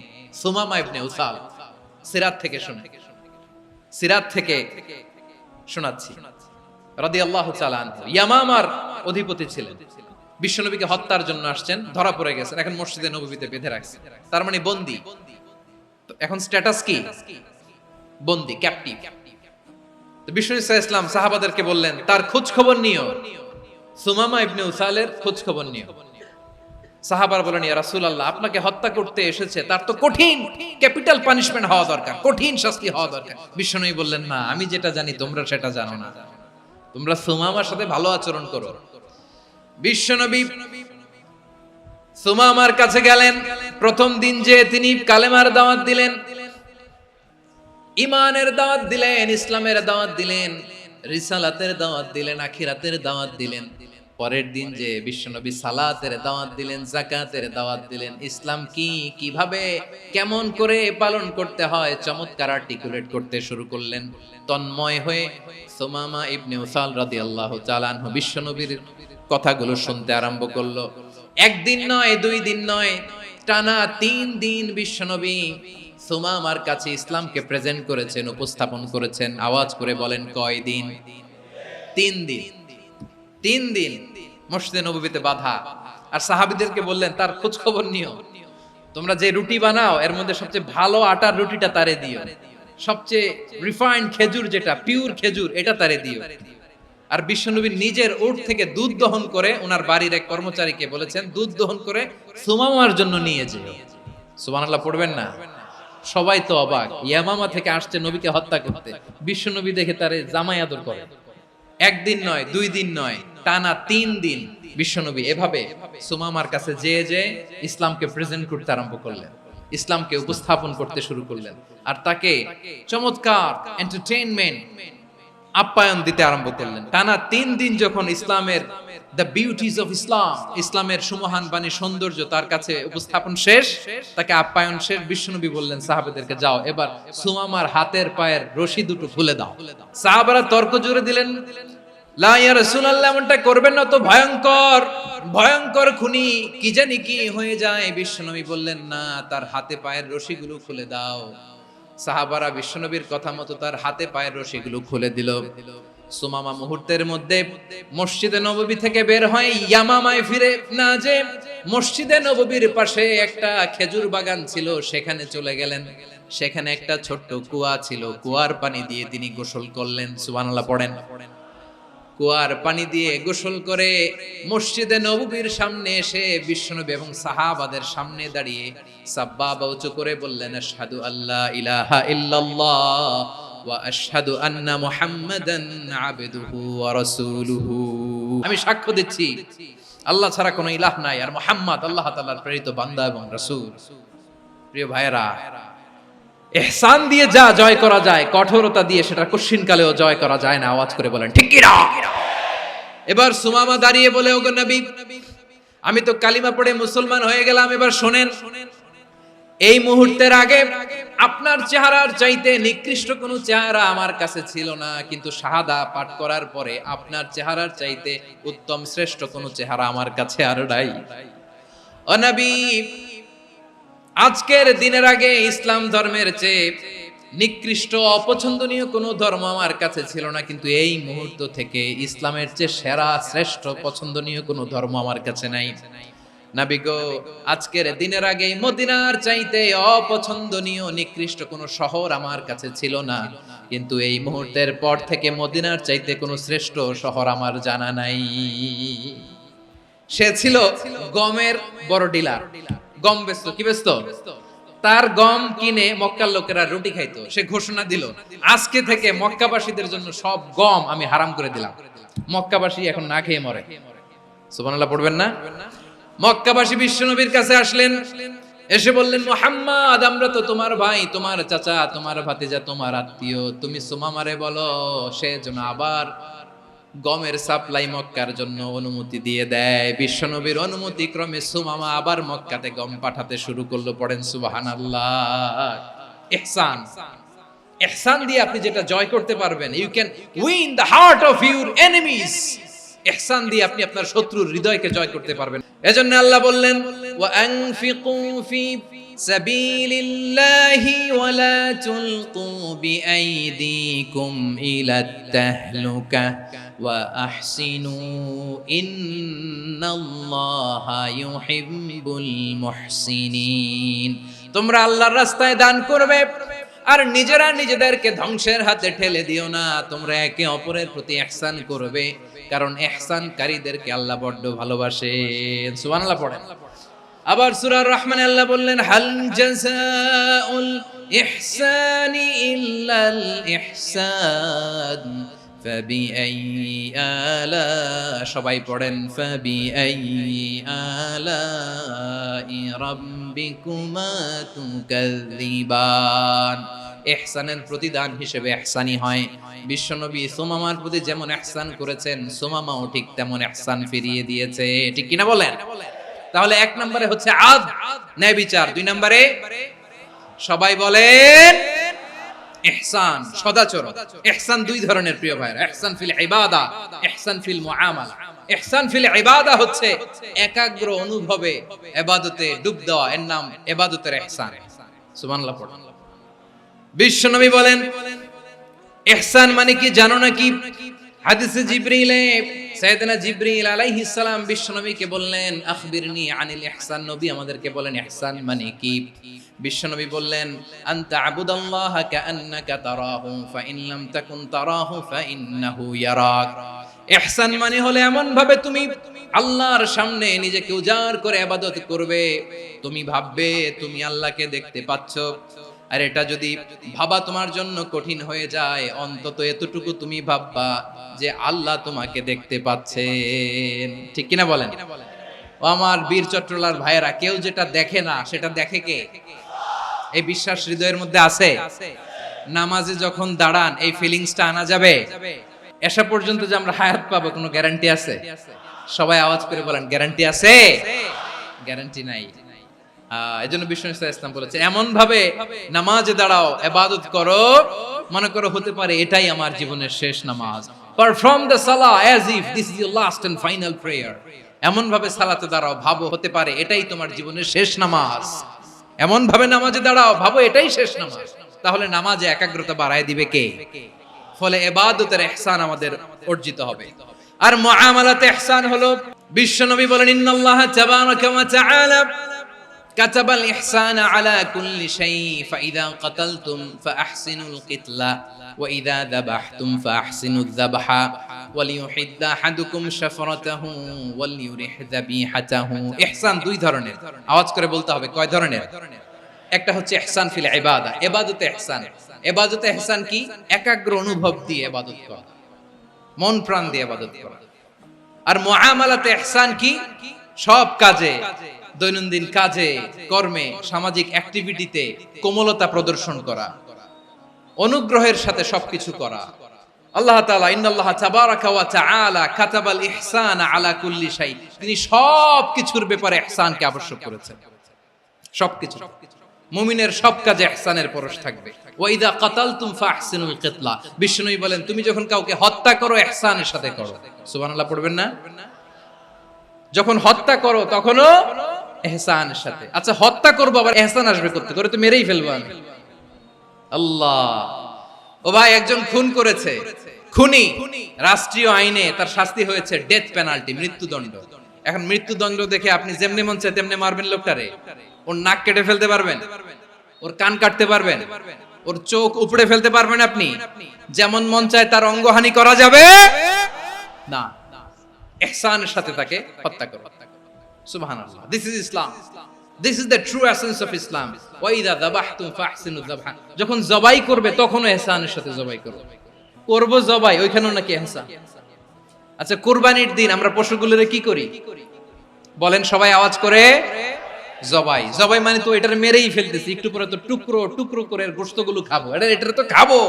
সুমামা ইবনে উসাল, সিরাত থেকে শুনে, সিরাত থেকে শোনাচ্ছি, রাদিয়াল্লাহু তাআলা আনহু ইয়ামামার অধিপতি ছিলেন। বিশ্বনবীকে হত্যার জন্য আসছেন, ধরা পড়ে গেছেন, এখন মসজিদে নববীতে বেঁধে রাখছেন। তার মানে বন্দী। এখন স্ট্যাটাস কি? বন্দী, ক্যাপটিভ। বিষ্ণু ঈসা ইসলাম সাহাবাদেরকে বললেন, তার খোঁজ খবর নিও, সুমামা ইবনে উসালের খোঁজ খবর নিও। সাহাবারা বলেন, ইয়া রাসূলুল্লাহ, আপনাকে হত্যা করতে এসেছে, তার তো কঠিন ক্যাপিটাল পানিশমেন্ট হওয়া দরকার, কঠিন শাস্তি হওয়া দরকার। বিশ্বনবী বললেন, না, আমি যেটা জানি তোমরা সেটা জানো না, তোমরা সুমামার সাথে ভালো আচরণ করো। বিশ্বনবী সুমামার কাছে গেলেন। প্রথম দিন যে তিনি কালেমার দাওয়াত দিলেন, ইমানের দাওয়াত দিলেন, ইসলামের দাওয়াত দিলেন, রিসালাতের দাওয়াত দিলেন, আখিরাতের দাওয়াত দিলেন। পরের দিন যে বিশ্বনবী সালাতের দাওয়াত দিলেন, যাকাতের দাওয়াত দিলেন, ইসলাম কি, কিভাবে, কেমন করে পালন করতে হয় চমৎকার আর্টিকুলেট করতে শুরু করলেন। তন্ময় হয়ে সুমামা ইবনে উসাল রাদিয়াল্লাহু তাআলা আনহু বিশ্বনবীর কথাগুলো শুনতে আরম্ভ করলো। একদিন নয়, দুই দিন নয়, টানা 3 দিন বিশ্বনবী সুমামার কাছে ইসলামকে প্রেজেন্ট করেছেন, উপস্থাপন করেছেন। আওয়াজ করে বলেন, কয় দিন? 3 দিন। 3 দিন মসজিদে নববীতে বাধা। আর সাহাবীদেরকে বললেন, তার খোঁজ খবর নিও, তোমরা যে রুটি বানাও এর মধ্যে সবচেয়ে ভালো আটার রুটিটা তারে দিও, সবচেয়ে রিফাইন্ড খেজুর, যেটা পিওর খেজুর, এটা তারে দিও। আর বিশ্বনবী নিজের উট থেকে দুধ দহন করে ওনার বাড়ির এক কর্মচারীকে বলেছেন, দুধ দহন করে সুমামার জন্য নিয়ে যেও। সুবহানাল্লাহ পড়বেন না? সবাই তো অবাক, ইয়ামামা থেকে আসছে নবীকে হত্যা করতে, বিশ্বনবী দেখে তারে জামাই আদর করে। একদিন নয়, 2 দিন নয়, টানা 3 দিন বিশ্বনবী এভাবে সুমামার কাছে যে ইসলামকে প্রেজেন্ট করতে আরম্ভ করলেন, ইসলামকে উপস্থাপন করতে শুরু করলেন। আর তাকে চমৎকার এন্টারটেইনমেন্ট, আপ্যায়ন দিতে আরম্ভ করলেন। টানা 3 দিন যখন ইসলামের দ্য বিউটিজ অফ ইসলাম, ইসলামের সুমহান বাণী, সৌন্দর্য তার কাছে উপস্থাপন শেষ, তাকে আপ্যায়ন শেষ, বিশ্বনবী বললেন সাহাবাদেরকে, যাও এবার সুমামার হাতের পায়ের রশি দুটো খুলে দাও। সাহাবারা তর্ক জুড়ে দিলেন, লা ইয়া রাসূলুল্লাহ, এমনটা করবেন না, তো ভয়ঙ্কর ভয়ঙ্কর খুনি, কি জানি কি হয়ে যায়। বিশ্বনবী বললেন, না, তার হাতে পায়ের রশিগুলো খুলে দাও। সাহাবারা বিশ্বনবীর কথা মতো তার হাতে পায়ের রশিগুলো খুলে দিল। সুমামা মুহূর্তের মধ্যে মসজিদে নববী থেকে বের হয়, ইয়ামামায় ফিরে না যে মসজিদে নববীর পাশে একটা খেজুর বাগান ছিল সেখানে চলে গেলেন। সেখানে একটা ছোট্ট কুয়া ছিল, কুয়ার পানি দিয়ে তিনি গোসল করলেন। সুবহানাল্লাহ পড়েন। কুয়ার পানি দিয়ে গোসল করে মসজিদে নববীর সামনে এসে বিশ্বনবী এবং সাহাবাদের সামনে দাঁড়িয়ে সাব্বাবা উঁচু করে বললেন, আশহাদু আল্লা ইলাহা ইল্লাল্লাহ ওয়া আশহাদু আন্না মুহাম্মাদান আবদুহু ওয়া রাসূলুহু। আমি সাক্ষ্য দিচ্ছি আল্লাহ ছাড়া কোনো ইলাহ নাই, আর মুহাম্মদ আল্লাহ তাআলার প্রেরিত বান্দা এবং রাসূল। প্রিয় ভাইয়েরা, ইহসান দিয়ে যা জয় করা যায়, কঠোরতা দিয়ে সেটা কঠিনকালেও জয় করা যায় না। আওয়াজ করে বলেন ঠিক কি না? এবার সুমামা দাঁড়িয়ে বলে, ওগো নবী, আমি তো কালিমা পড়ে মুসলমান হয়ে গেলাম, এবার শোনেন, এই মুহূর্তের আগে আপনার চেহারার চাইতে নিকৃষ্ট কোনো চেহারা আমার কাছে ছিল না, কিন্তু শাহাদা পাঠ করার পরে আপনার চেহারার চাইতে উত্তম শ্রেষ্ঠ কোনো চেহারা আমার কাছে আর নাই। ও নবী, আজকের দিনের আগে ইসলাম ধর্মের চেয়ে নিকৃষ্ট অপছন্দনীয় কোনো ধর্ম আমার কাছে ছিল না, কিন্তু এই মুহূর্ত থেকে ইসলামের চেয়ে সেরা শ্রেষ্ঠ পছন্দনীয় কোনো ধর্ম আমার কাছে নাই। নবী গো, আজকের দিনের আগে মদিনার চাইতে অপছন্দনীয় নিকৃষ্ট কোনো শহর আমার কাছে ছিল না, কিন্তু এই মুহূর্তের পর থেকে মদিনার চাইতে কোনো শ্রেষ্ঠ শহর আমার জানা নাই। সে ছিল গমের বড় ডিলার, গম বেচতো। কি বেচতো? তার গম কিনে মক্কার লোকেরা রুটি খাইতো। সে ঘোষণা দিল, আজকে থেকে মক্কাবাসীদের জন্য সব গম আমি হারাম করে দিলাম, মক্কাবাসী এখন না খেয়ে মরে। সুবহানাল্লাহ পড়বেন না? মক্কাবাসী বিশ্বনবীর কাছে আসলেন, এসে বললেন, মুহাম্মদ, আমরা তো তোমার ভাই, তোমার চাচা, তোমার ভাতিজা, তোমার আত্মীয়, তুমি সুমামারে বলো সে যেন আবার গমের সাপ্লাই মক্কার জন্য অনুমতি দিয়ে দেয়। বিশ্বনবীর অনুমতি ক্রমে সুমামা আবার মক্কাতে গম পাঠাতে শুরু করলো। পড়েন সুবহানাল্লাহ। ইহসান, ইহসান দিয়ে আপনি যেটা জয় করতে পারবেন, you can win the heart of your enemies. ইহসান দিয়ে আপনি আপনার শত্রুর হৃদয়কে জয় করতে পারবেন। এজন্য আল্লাহ বললেন, ওয়া আনফিকু ফি সাবিলিল্লাহি ওয়া লা তুলকু বিআইদিকুম ইলাত তাহলুকা ওয়া আহসিনু ইন্নাল্লাহা ইউহিব্বুল মুহসিনিন। তোমরা আল্লাহর রাস্তায় দান করবে আর নিজেরা নিজেদেরকে ধ্বংসের হাতে ঠেলে দিও না। তোমরা একে অপরের প্রতি ইহসান করবে, কারণ ইহসানকারীদেরকে আল্লাহ বড় ভালোবাসেন। সুবহানাল্লাহ পড়েন। আবার সূরা রহমানে আল্লাহ বললেন, হাল জাযাউল ইহসানি ইল্লাল ইহসান ফাবিআইয়ি আলা, সবাই পড়েন, ফাবিআইয়ি আলাই রাব্বিকুমা তুকাযযিবান। ইহসানের প্রতিদান হিসেবে ইহসানি হয়। বিশ্বনবী সুমামার প্রতি যেমন ইহসান করেছেন, সুমামাও ঠিক তেমন ইহসান ফিরিয়ে দিয়েছে। ঠিক কিনা বলেন? তাহলে এক নম্বরে হচ্ছে আদ, ন্যায় বিচার। দুই নম্বরে সবাই বলেন ইহসান, সদাচরণ। ইহসান দুই ধরনের প্রিয় ভাইরা, ইহসান ফিল ইবাদা, ইহসান ফিল মুআমালা। ইহসান ফিল ইবাদা হচ্ছে একাগ্র অনুভবে ইবাদতে ডুব দেওয়া, এর নাম ইবাদতের ইহসান। সুবহানাল্লাহ পড়ুন। বিশ্বনবী বলেন, ইহসান মানে কি জানো নাকি? হাদিসে জিবরিলে সাইয়েদনা জিবরিল আলাইহিস সালাম বিশ্বনবীকে বললেন, আখবিরনি আনিল ইহসান। নবী আমাদেরকে বলেন ইহসান মানে কি? বিশ্বনবী বললেন, আনতা আবুদাল্লাহা কাআন্নাকা তারাহু ফাইন লাম তাকুন তারাহু ফাইন্নাহু ইয়ারাক। ইহসান মানে হলো এমন ভাবে তুমি আল্লাহর সামনে নিজেকে উজাড় করে ইবাদত করবে, তুমি ভাববে তুমি আল্লাহকে দেখতে পাচ্ছ। আর এটা যদি ভাবা তোমার জন্য কঠিন হয়ে যায়, অন্তত এতটুকু তুমি ভাববা যে আল্লাহ তোমাকে দেখতে পাচ্ছেন। ঠিক কিনা বলেন? ও আমার বীর চট্টলার ভাইয়েরা, কেউ যেটা দেখে না সেটা দেখে কে? এই বিশ্বাস হৃদয়ের মধ্যে আছে? নামাজে যখন দাঁড়ান এই ফিলিংসটা আনা যাবে? এসা পর্যন্ত যে আমরা হায়াত পাবো কোনো গ্যারান্টি আছে? সবাই আওয়াজ করে বলেন, গ্যারান্টি আছে? গ্যারান্টি নাই। এজন্য বিষ্ণু ইসলাম বলেছে, এমন ভাবে নামাজে দাঁড়াও, ইবাদত করো, মনে করো হতে পারে এটাই আমার জীবনের শেষ নামাজ। পারফর্ম দ্য সালাহ as if this is your last and final prayer. এমন ভাবে সালাতে দাঁড়াও, ভাবো হতে পারে এটাই তোমার জীবনের শেষ নামাজ। এমন ভাবে নামাজে দাঁড়াও, ভাবো এটাই শেষ নামাজ। তাহলে নামাজে একাগ্রতা বাড়ায় দিবে কে? ফলে ইবাদতের ইহসান আমাদের অর্জিত হবে। আর মুআমালাতে ইহসান হলো, বিশ্বনবী বলেন ইন্নাল্লাহা তাবারাকা ওয়া তাআলা কাতাবাল ইহসানা আলা কুল্লি শাই ফাইযা কাতালতুম ফাআহসিনুল কিতলা ওয়া ইযা যাবাহতুম ফাআহসিনুয যাবহা ওয়ালিয়ুহিদ্দা আহাদুকুম শাফরাতাহু ওয়ালিয়ুরিহ যাবিহাতাহু। ইহসান দুই ধরনের, আওয়াজ করে বলতে হবে কয় ধরনের? একটা হচ্ছে ইহসান ফিল ইবাদা, ইবাদতে ইহসান। ইবাদতে ইহসান কি? একাগ্র অনুভব দিয়ে ইবাদত করা, মন প্রাণ দিয়ে ইবাদত করা। আর মুআমালাতে ইহসান কি? সব কাজে, দৈনন্দিন কাজে, কর্মে, সামাজিক অ্যাক্টিভিটিতে কোমলতা প্রদর্শন করা, অনুগ্রহের সাথে সবকিছু করা। আল্লাহ তাআলা ইন্নাল্লাহা তাবারাকা ওয়া তাআলা কাতাবাল ইহসানা আলা কুল্লি শাই, তিনি সবকিছুর ব্যাপারে ইহসানকে আবশ্যক করেছেন। সবকিছু, মুমিনের সব কাজে ইহসানের পরশ থাকবে। ওয়া ইযা কাতালতুম ফাহসিনুল কিতলা, বিষ্ণুই বলেন তুমি যখন কাউকে হত্যা করো ইহসানের সাথে করো। সুবহানাল্লাহ পড়বেন না? যখন হত্যা করো তখনও ইহসানের সাথে। আচ্ছা, হত্যা করবো আবার ইহসান আসবে করতে, করে তো মেরেই ফেলবো আমি। আল্লাহ, ও ভাই একজন খুন করেছে, খুনি, রাষ্ট্রীয় আইনে তার শাস্তি হয়েছে ডেথ পেনাল্টি, মৃত্যুদণ্ড। এখন মৃত্যুদণ্ড দেখে আপনি যেমনি মন চায় তেমনি মারবেন লোকটারে? ওর নাক কেটে ফেলতে পারবেন? ওর কান কাটতে পারবেন? ওর চোখ উপড়ে ফেলতে পারবেন আপনি? যেমন মন চায় তার অঙ্গহানি করা যাবে না। ইহসানের সাথে তাকে হত্যা করো। সুবহানাল্লাহ, this is Islam, this is the true essence of Islam. ওয়া ইযা যাবাহতুম ফাহসিনু যাবহা, যখন জবাই করবে তখনও ইহসানের সাথে জবাই করো। করব জবাই, ওইখানেও নাকি ইহসান। আচ্ছা, কুরবানির দিন আমরা পশুগুলোরে কি করি বলেন সবাই আওয়াজ করে? জবাই। জবাই মানে তো এটার মেরেই ফেলতেছি, একটু পরে তো টুকরো টুকরো করে গোশতগুলো খাবো, এটা তো খাবো,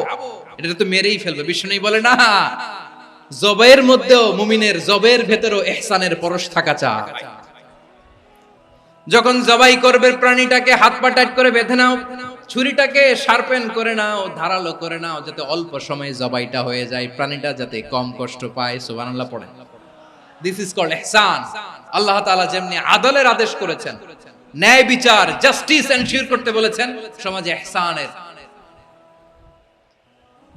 এটা তো মেরেই ফেলবে। বিষ্ণু বলে না, জবাইয়ের মধ্যেও মুমিনের জবের ভেতরেও ইহসানের পরশ থাকা চাই। যখন জবাই করবে প্রাণীটাকে হাত পা টাইট করে বেঁধে নাও, ছুরিটাকে শার্পেন করে নাও, ধারালো করে নাও, যাতে অল্প সময়ে জবাইটা হয়ে যায়, প্রাণীটা যাতে কম কষ্ট পায়। সুবহানাল্লাহ পড়েন। দিস ইজ কল্ড ইহসান। আল্লাহ তাআলা যেমনি আদলের আদেশ করেছেন, ন্যায় বিচার, জাস্টিস এনশিওর করতে বলেছেন, সমাজে ইহসানের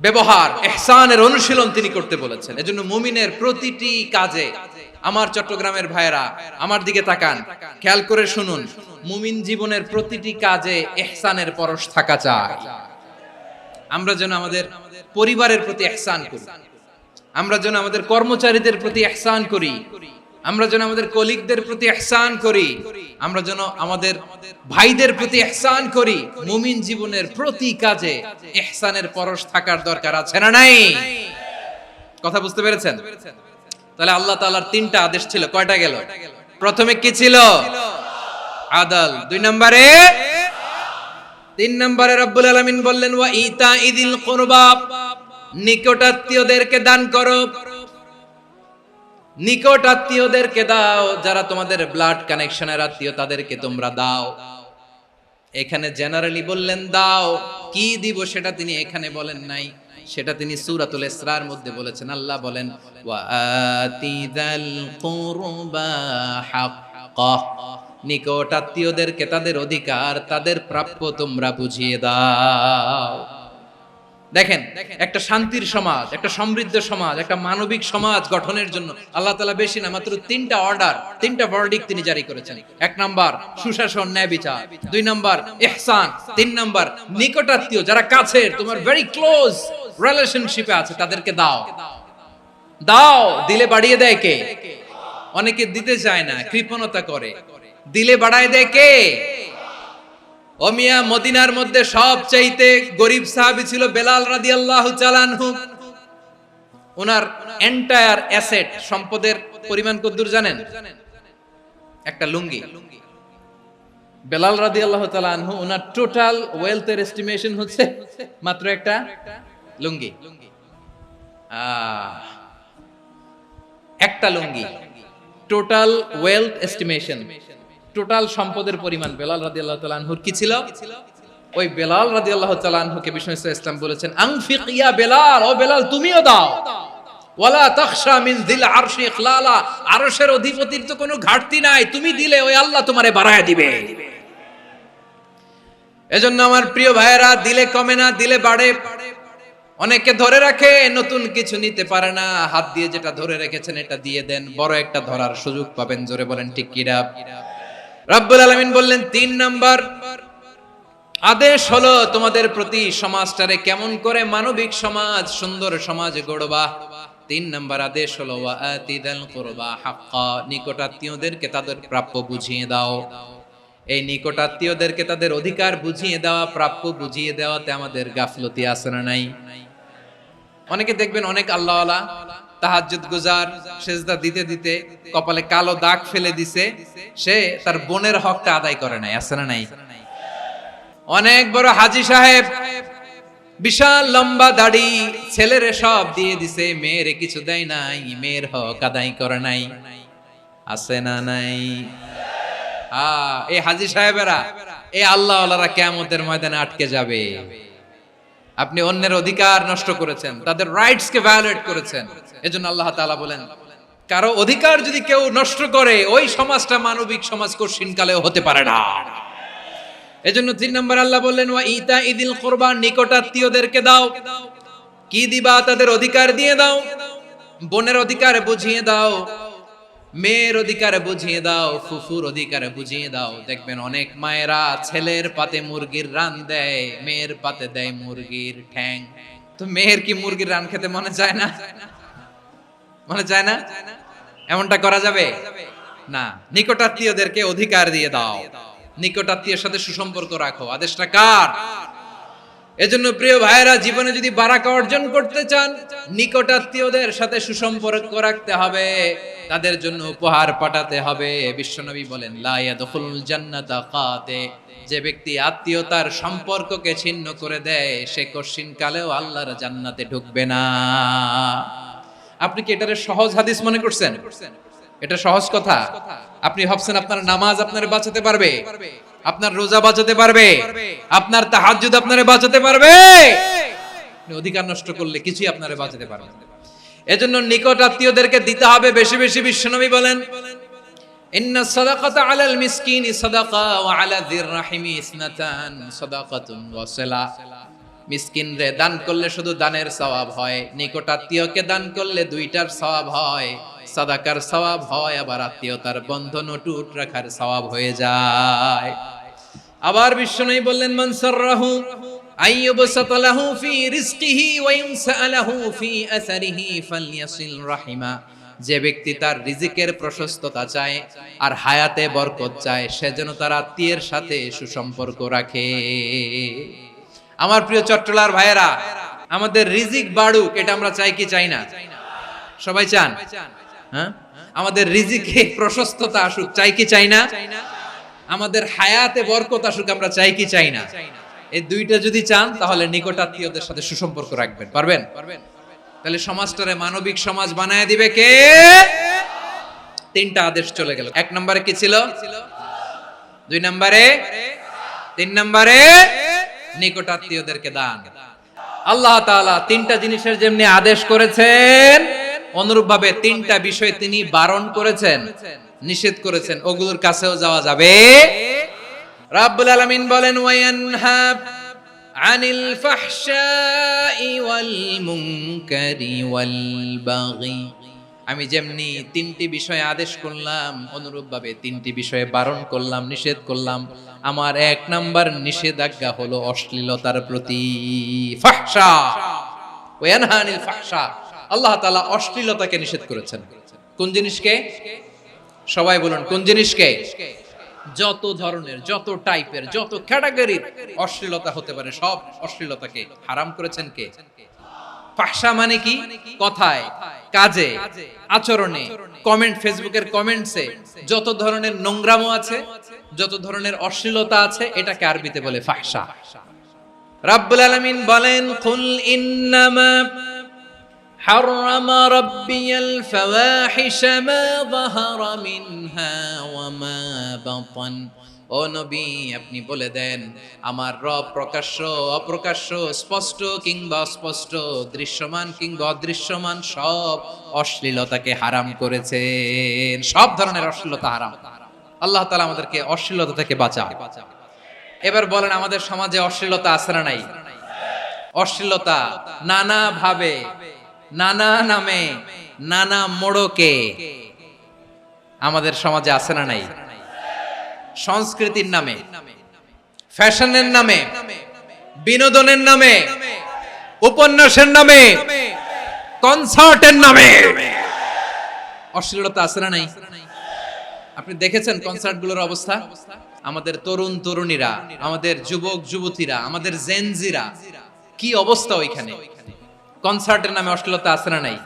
ব্যবহার, ইহসানের অনুশীলন তিনি করতে বলেছেন। এজন্য মুমিনের প্রতিটি কাজে, আমার চট্টগ্রামের ভাইরা আমার দিকে তাকান, খেয়াল করে শুনুন, মুমিন জীবনের প্রতিটি কাজে ইহসানের পরশ থাকা চাই। আমরা যেন আমাদের পরিবারের প্রতি ইহসান করি, আমরা যেন আমাদের কর্মচারীদের প্রতি ইহসান করি, আমরা যেন আমাদের কলিগদের প্রতি ইহসান করি, আমরা যেন আমাদের ভাইদের প্রতি ইহসান করি। মুমিন জীবনের প্রতি কাজে ইহসানের পরশ থাকার দরকার আছে না নাই? কথা বুঝতে পেরেছেন? তাহলে আল্লাহ তাআলার তিনটা আদেশ ছিল, কয়টা গেল? প্রথমে কি ছিল? আদল। দুই নম্বরে, তিন নম্বরে রব্বুল আলামিন বললেন ওয়া ইতাইদিল কুরবা, নিকটাত্মীয়দেরকে দান করো। নিকট আত্মীয়দেরকে দাও, যারা তোমাদের ব্লাড কানেকশনের আত্মীয় তাদেরকে তোমরা দাও। এখানে জেনারেলি বললেন দাও, কি দিব সেটা তিনি এখানে বলেন নাই, সেটা তিনি সূরাতুল ইসরার মধ্যে বলেছেন। আল্লাহ বলেন ওয়া আতিযাল কুরবা হাক্কাহ, নিকট আত্মীয়দেরকে তাদের অধিকার, তাদের প্রাপ্য তোমরা বুঝিয়ে দাও। দেখেন, একটা শান্তির সমাজ, একটা সমৃদ্ধ সমাজ, একটা মানবিক সমাজ গঠনের জন্য আল্লাহ তাআলা বেশি না, মাত্র তিনটা অর্ডার, তিনটা ভার্ডিক্ট তিনি জারি করেছেন। এক নাম্বার সুশাসন, ন্যায় বিচার। দুই নাম্বার ইহসান। তিন নাম্বার নিকটাত্মীয়, যারা কাছের, তোমার ভেরি ক্লোজ রিলেশনশিপে আছে, তাদেরকে দাও। দাও, দিলে বাড়িয়ে দেয় কে? অনেকে দিতে চায় না, কৃপণতা করে। দিলে বাড়ায় দেয় কে? ও মিয়া, মদিনার মধ্যে সবচাইতে গরিব সাহাবী ছিল বেলাল রাদিয়াল্লাহু তাআলা আনহু। ওনার এন্টায়ার অ্যাসেট, সম্পদের পরিমাণ কতদূর জানেন? একটা লুঙ্গি। বেলাল রাদিয়াল্লাহু তাআলা আনহু, ওনার টোটাল ওয়েলথের এস্টিমেশন হচ্ছে মাত্র একটা লুঙ্গি। একটা লুঙ্গি, টোটাল ওয়েলথ এস্টিমেশন, টোটাল সম্পদের পরিমাণ বেলাল রাদিয়াল্লাহু তাআলা আনহুর কি ছিল? ওই বেলাল রাদিয়াল্লাহু তাআলা আনহুকে বিষ্ণু ইসলাম বলেছেন আনফিক ইয়া বেলাল, ও বেলাল তুমিও দাও। ওয়ালা তাখশা মিন যিল আরশি ইখলালা, আরশের অধিপতির তো কোনো ঘাটতি নাই, তুমি দিলে ওই আল্লাহ তোমারে বাড়ায় দিবে। এজন্য আমার প্রিয় ভাইয়েরা, দিলে কমে না, দিলে বাড়ে। অনেকে ধরে রাখে, নতুন কিছু নিতে পারে না। হাত দিয়ে যেটা ধরে রেখেছেন এটা দিয়ে দেন, বড় একটা ধরার সুযোগ পাবেন। জোরে বলেন ঠিক কিনা? রব্বুল আলামিন বললেন ৩ নাম্বার আদেশ হলো তোমাদের প্রতি সমাজটারে কেমন করে মানবিক সমাজ, সুন্দর সমাজ গড়বা। ৩ নাম্বার আদেশ হলো ওয়াআতিদাল কুরবা হাক্কা, নিকটাত্মীয়দেরকে তাদের প্রাপ্য বুঝিয়ে দাও। এই নিকটাত্মীয়দেরকে তাদের অধিকার বুঝিয়ে দেওয়া, প্রাপ্য বুঝিয়ে দেওয়াতে আমাদের গাফলতি আছে না নাই? অনেকে দেখবেন অনেক আল্লাহওয়ালা, তাহাজ্জুদ গুজার, সেজদা দিতে দিতে কপালে কালো দাগ ফেলে দিছে, সে তার বোনের হকটা আদায় করে নাই। আছে না নাই? অনেক বড় হাজী সাহেব, বিশাল লম্বা দাড়ি, ছেলেরে সব দিয়ে দিছে, মেয়েরে কিছু দেয় নাই, মেয়ের হক আদায় করে নাই। আছে না নাই? এই হাজী সাহেবেরা, এই আল্লাহওয়ালারা কিয়ামতের ময়দানে আটকে যাবে। আপনি অন্যের অধিকার নষ্ট করেছেন, তাদের রাইটস কে ভায়োলেট করেছেন। এজন্য আল্লাহ তাআলা বলেন, কারো অধিকার যদি কেউ নষ্ট করে, ওই সমাজটা মানবিক সমাজ কঠিনকালেও হতে পারে না। এজন্য ৩ নম্বর আল্লাহ বললেন ওয়া ইতা ইদিল কুরবা, নিকটাত্মীয়দেরকে দাও। কি দিবা? তাদের অধিকার দিয়ে দাও। বোনের অধিকার বুঝিয়ে দাও, মেয়ের অধিকার বুঝিয়ে দাও, ফুফুর অধিকার বুঝিয়ে দাও। দেখবেন অনেক মায়েরা ছেলের পাতে মুরগির রান দেয়, মেয়ের পাতে দেয় মুরগির ঠ্যাং। তো মেয়ের কি মুরগির রান খেতে মনে চায় না? মনে চায় না? এমনটা করা যাবে না। নিকটাত্মীয়দেরকে অধিকার দিয়ে দাও, নিকটাত্মীয়ের সাথে সুসম্পর্ক রাখো। আদেশটা কার? এজন্য প্রিয় ভাইয়েরা, জীবনে যদি বারাকা অর্জন করতে চান, নিকটাত্মীয়দের সাথে সুসম্পর্ক রাখতে হবে, তাদের জন্য উপহার পাঠাতে হবে। বিশ্বনবী বলেন লা ইয়াদখুলুল জান্নাতা কাতে, যে ব্যক্তি আত্মীয়তার সম্পর্ককে ছিন্ন করে দেয়, সে কঠিনকালেও আল্লাহর জান্নাতে ঢুকবে না। আপনি কি এটারে সহজ হাদিস মনে করছেন? এটা সহজ কথা। আপনি ভাবছেন আপনার নামাজ আপনারে বাঁচাতে পারবে, আপনার রোজা বাঁচাতে পারবে, আপনার তাহাজ্জুদ আপনারে বাঁচাতে পারবে? আপনি অধিকার নষ্ট করলে কিছুই আপনারে বাঁচাতে পারবে না। এজন্য নিকট আত্মীয়দেরকে দিতে হবে বেশি বেশি। বিশ্বনবী বলেন ইন্নাস সাদাকাতা আলাল মিসকিনি সাদাকা ওয়া আলা যির রাহিমি ইসনাতান সাদাকাতুন ওয়া সিলা। মিসকিন রে দান করলে শুধু দানের সওয়াব হয়, নিকট আত্মীয়কে দান করলে দুইটার সওয়াব হয়, সাদাকার সওয়াব হয়, আবার আত্মীয়তার বন্ধন অটুট রাখার সওয়াব হয়ে যায়। আবার বিশ্বনবী বললেন মান সাররাহু আইয়ুবসাতা লাহু ফি রিজকিহি ওয়া ইউনসা লাহু ফি আসারিহি ফালইয়াসিল রাহিমা, যে ব্যক্তি তার রিজিকের প্রশস্ততা চায় আর হায়াতে বরকত চায়, সে যেন তার আত্মীয়ের সাথে সুসম্পর্ক রাখে। আমার প্রিয় চট্টলার ভাইয়েরা, আমাদের রিজিক বাড়ুক, এটা আমরা চাই কি চাই না? সবাই চান? হ্যাঁ, আমাদের রিজিকে প্রশস্ততা আসুক, চাই কি চাই না? আমাদের হায়াতে বরকত আসুক, আমরা চাই কি চাই না? এই দুইটা যদি চান, তাহলে নিকটাত্মীয়দের সাথে সুসম্পর্ক রাখবেন। পারবেন? তাহলে সমাজটারে মানবিক সমাজ বানায় দিবে কে? 3টা আদেশ চলে গেল। 1 নম্বরে কি ছিল? 2 নম্বরে, 3 নম্বরে নিকটাত্মীয়দেরকে দান। আল্লাহ তাআলা 3টা জিনিসের যেমনি আদেশ করেছেন, অনুরূপভাবে 3টা বিষয় তিনি বারণ করেছেন, নিষেধ করেছেন। ওগুলোর কাছেও যাওয়া যাবে। রাব্বুল আলামিন বলেন ওয়ায়ানহা আনিল ফাহশাই ওয়াল মুনকারি ওয়াল বাগি। আমি যেমনি 3টি বিষয়ে আদেশ করলাম, অনুরূপভাবে 3টি বিষয়ে বারণ করলাম, নিষেধ করলাম। আমার 1 নাম্বার নিষেধাজ্ঞা হলো অশ্লীলতার প্রতি। ফাহশা, ওয়ায়ানহা আনিল ফাহশা, আল্লাহ তাআলা অশ্লীলতাকে নিষেধ করেছেন। কোন জিনিসকে? সবাই বলুন, কোন জিনিসকে? যত ধরনের, যত টাইপের, যত ক্যাটাগরির অশ্লীলতা হতে পারে, সব অশ্লীলতাকে হারাম করেছেন কে? ফাহশা মানে কি? কথায়, কাজে, আচরণে, কমেন্ট, ফেসবুকের কমেন্টসে যত ধরনের নোংরামো আছে, যত ধরনের অশ্লীলতা আছে, এটাকে আরবিতে বলে ফাহশা। রাব্বুল আলামিন বলেন কুল ইন্নামা حرم ربي الفواحش ما ظهر منها وما بطن। ও নবী, আপনি বলে দেন, আমার রব প্রকাশ্য, অপ্রকাশ্য, স্পষ্ট কিংবা অস্পষ্ট, দৃশ্যমান কিংবা অদৃশ্যমান সব অশ্লীলতাকে হারাম করেছেন। সব ধরনের অশ্লীলতা হারাম। আল্লাহ তাআলা আমাদেরকে অশ্লীলতা থেকে বাঁচান। এবার বলেন আমাদের সমাজে অশ্লীলতা আছে না নাই? অশ্লীলতা নানা ভাবে, নানা নামে, নানা মোড়কে আমাদের সমাজে আছে না নাই? সংস্কৃতির নামে, ফ্যাশনের নামে, বিনোদনের নামে, উপন্যাসের নামে, কনসার্টের নামে অশ্লীলতা আছে না নাই? আপনি দেখেছেন কনসার্টগুলোর অবস্থা? আমাদের তরুণ তরুণীরা, আমাদের যুবক যুবতীরা, আমাদের জেনজিরা, কি অবস্থা ওইখানে? কনসার্টের নামে অশ্লীলতা আছে না নাই?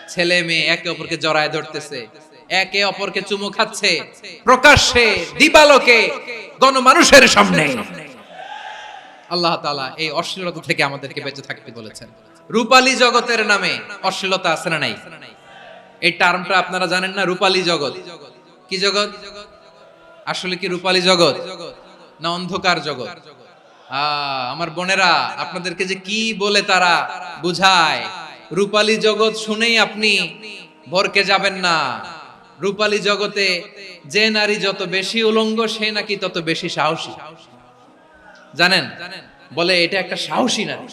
ছেলে মেয়ে একে অপরকে জড়ায় ধরতেছে, একে অপরকে চুমু খাচ্ছে প্রকাশ্যে, দিবালোকে, গণমানুষের সামনে। আল্লাহ তাআলা এই অশ্লীলতা থেকে আমাদেরকে বেঁচে থাকতে বলেছেন। রূপালী জগতের নামে অশ্লীলতা আছে না নাই? এই টার্মটা আপনারা জানেন না? রূপালী জগৎ কি জগৎ? আসলে কি রূপালী জগৎ না অন্ধকার জগৎ? আমার বোনেরা, আপনাদেরকে যে কি বলে তারা বুঝায়, রূপালী জগৎ শুনেই আপনি ভরকে যাবেন না। রূপালী জগতে যে নারী যত বেশি উলঙ্গ, সে নাকি তত বেশি সাহসী। জানেন? বলে এটা একটা সাহসী নারী,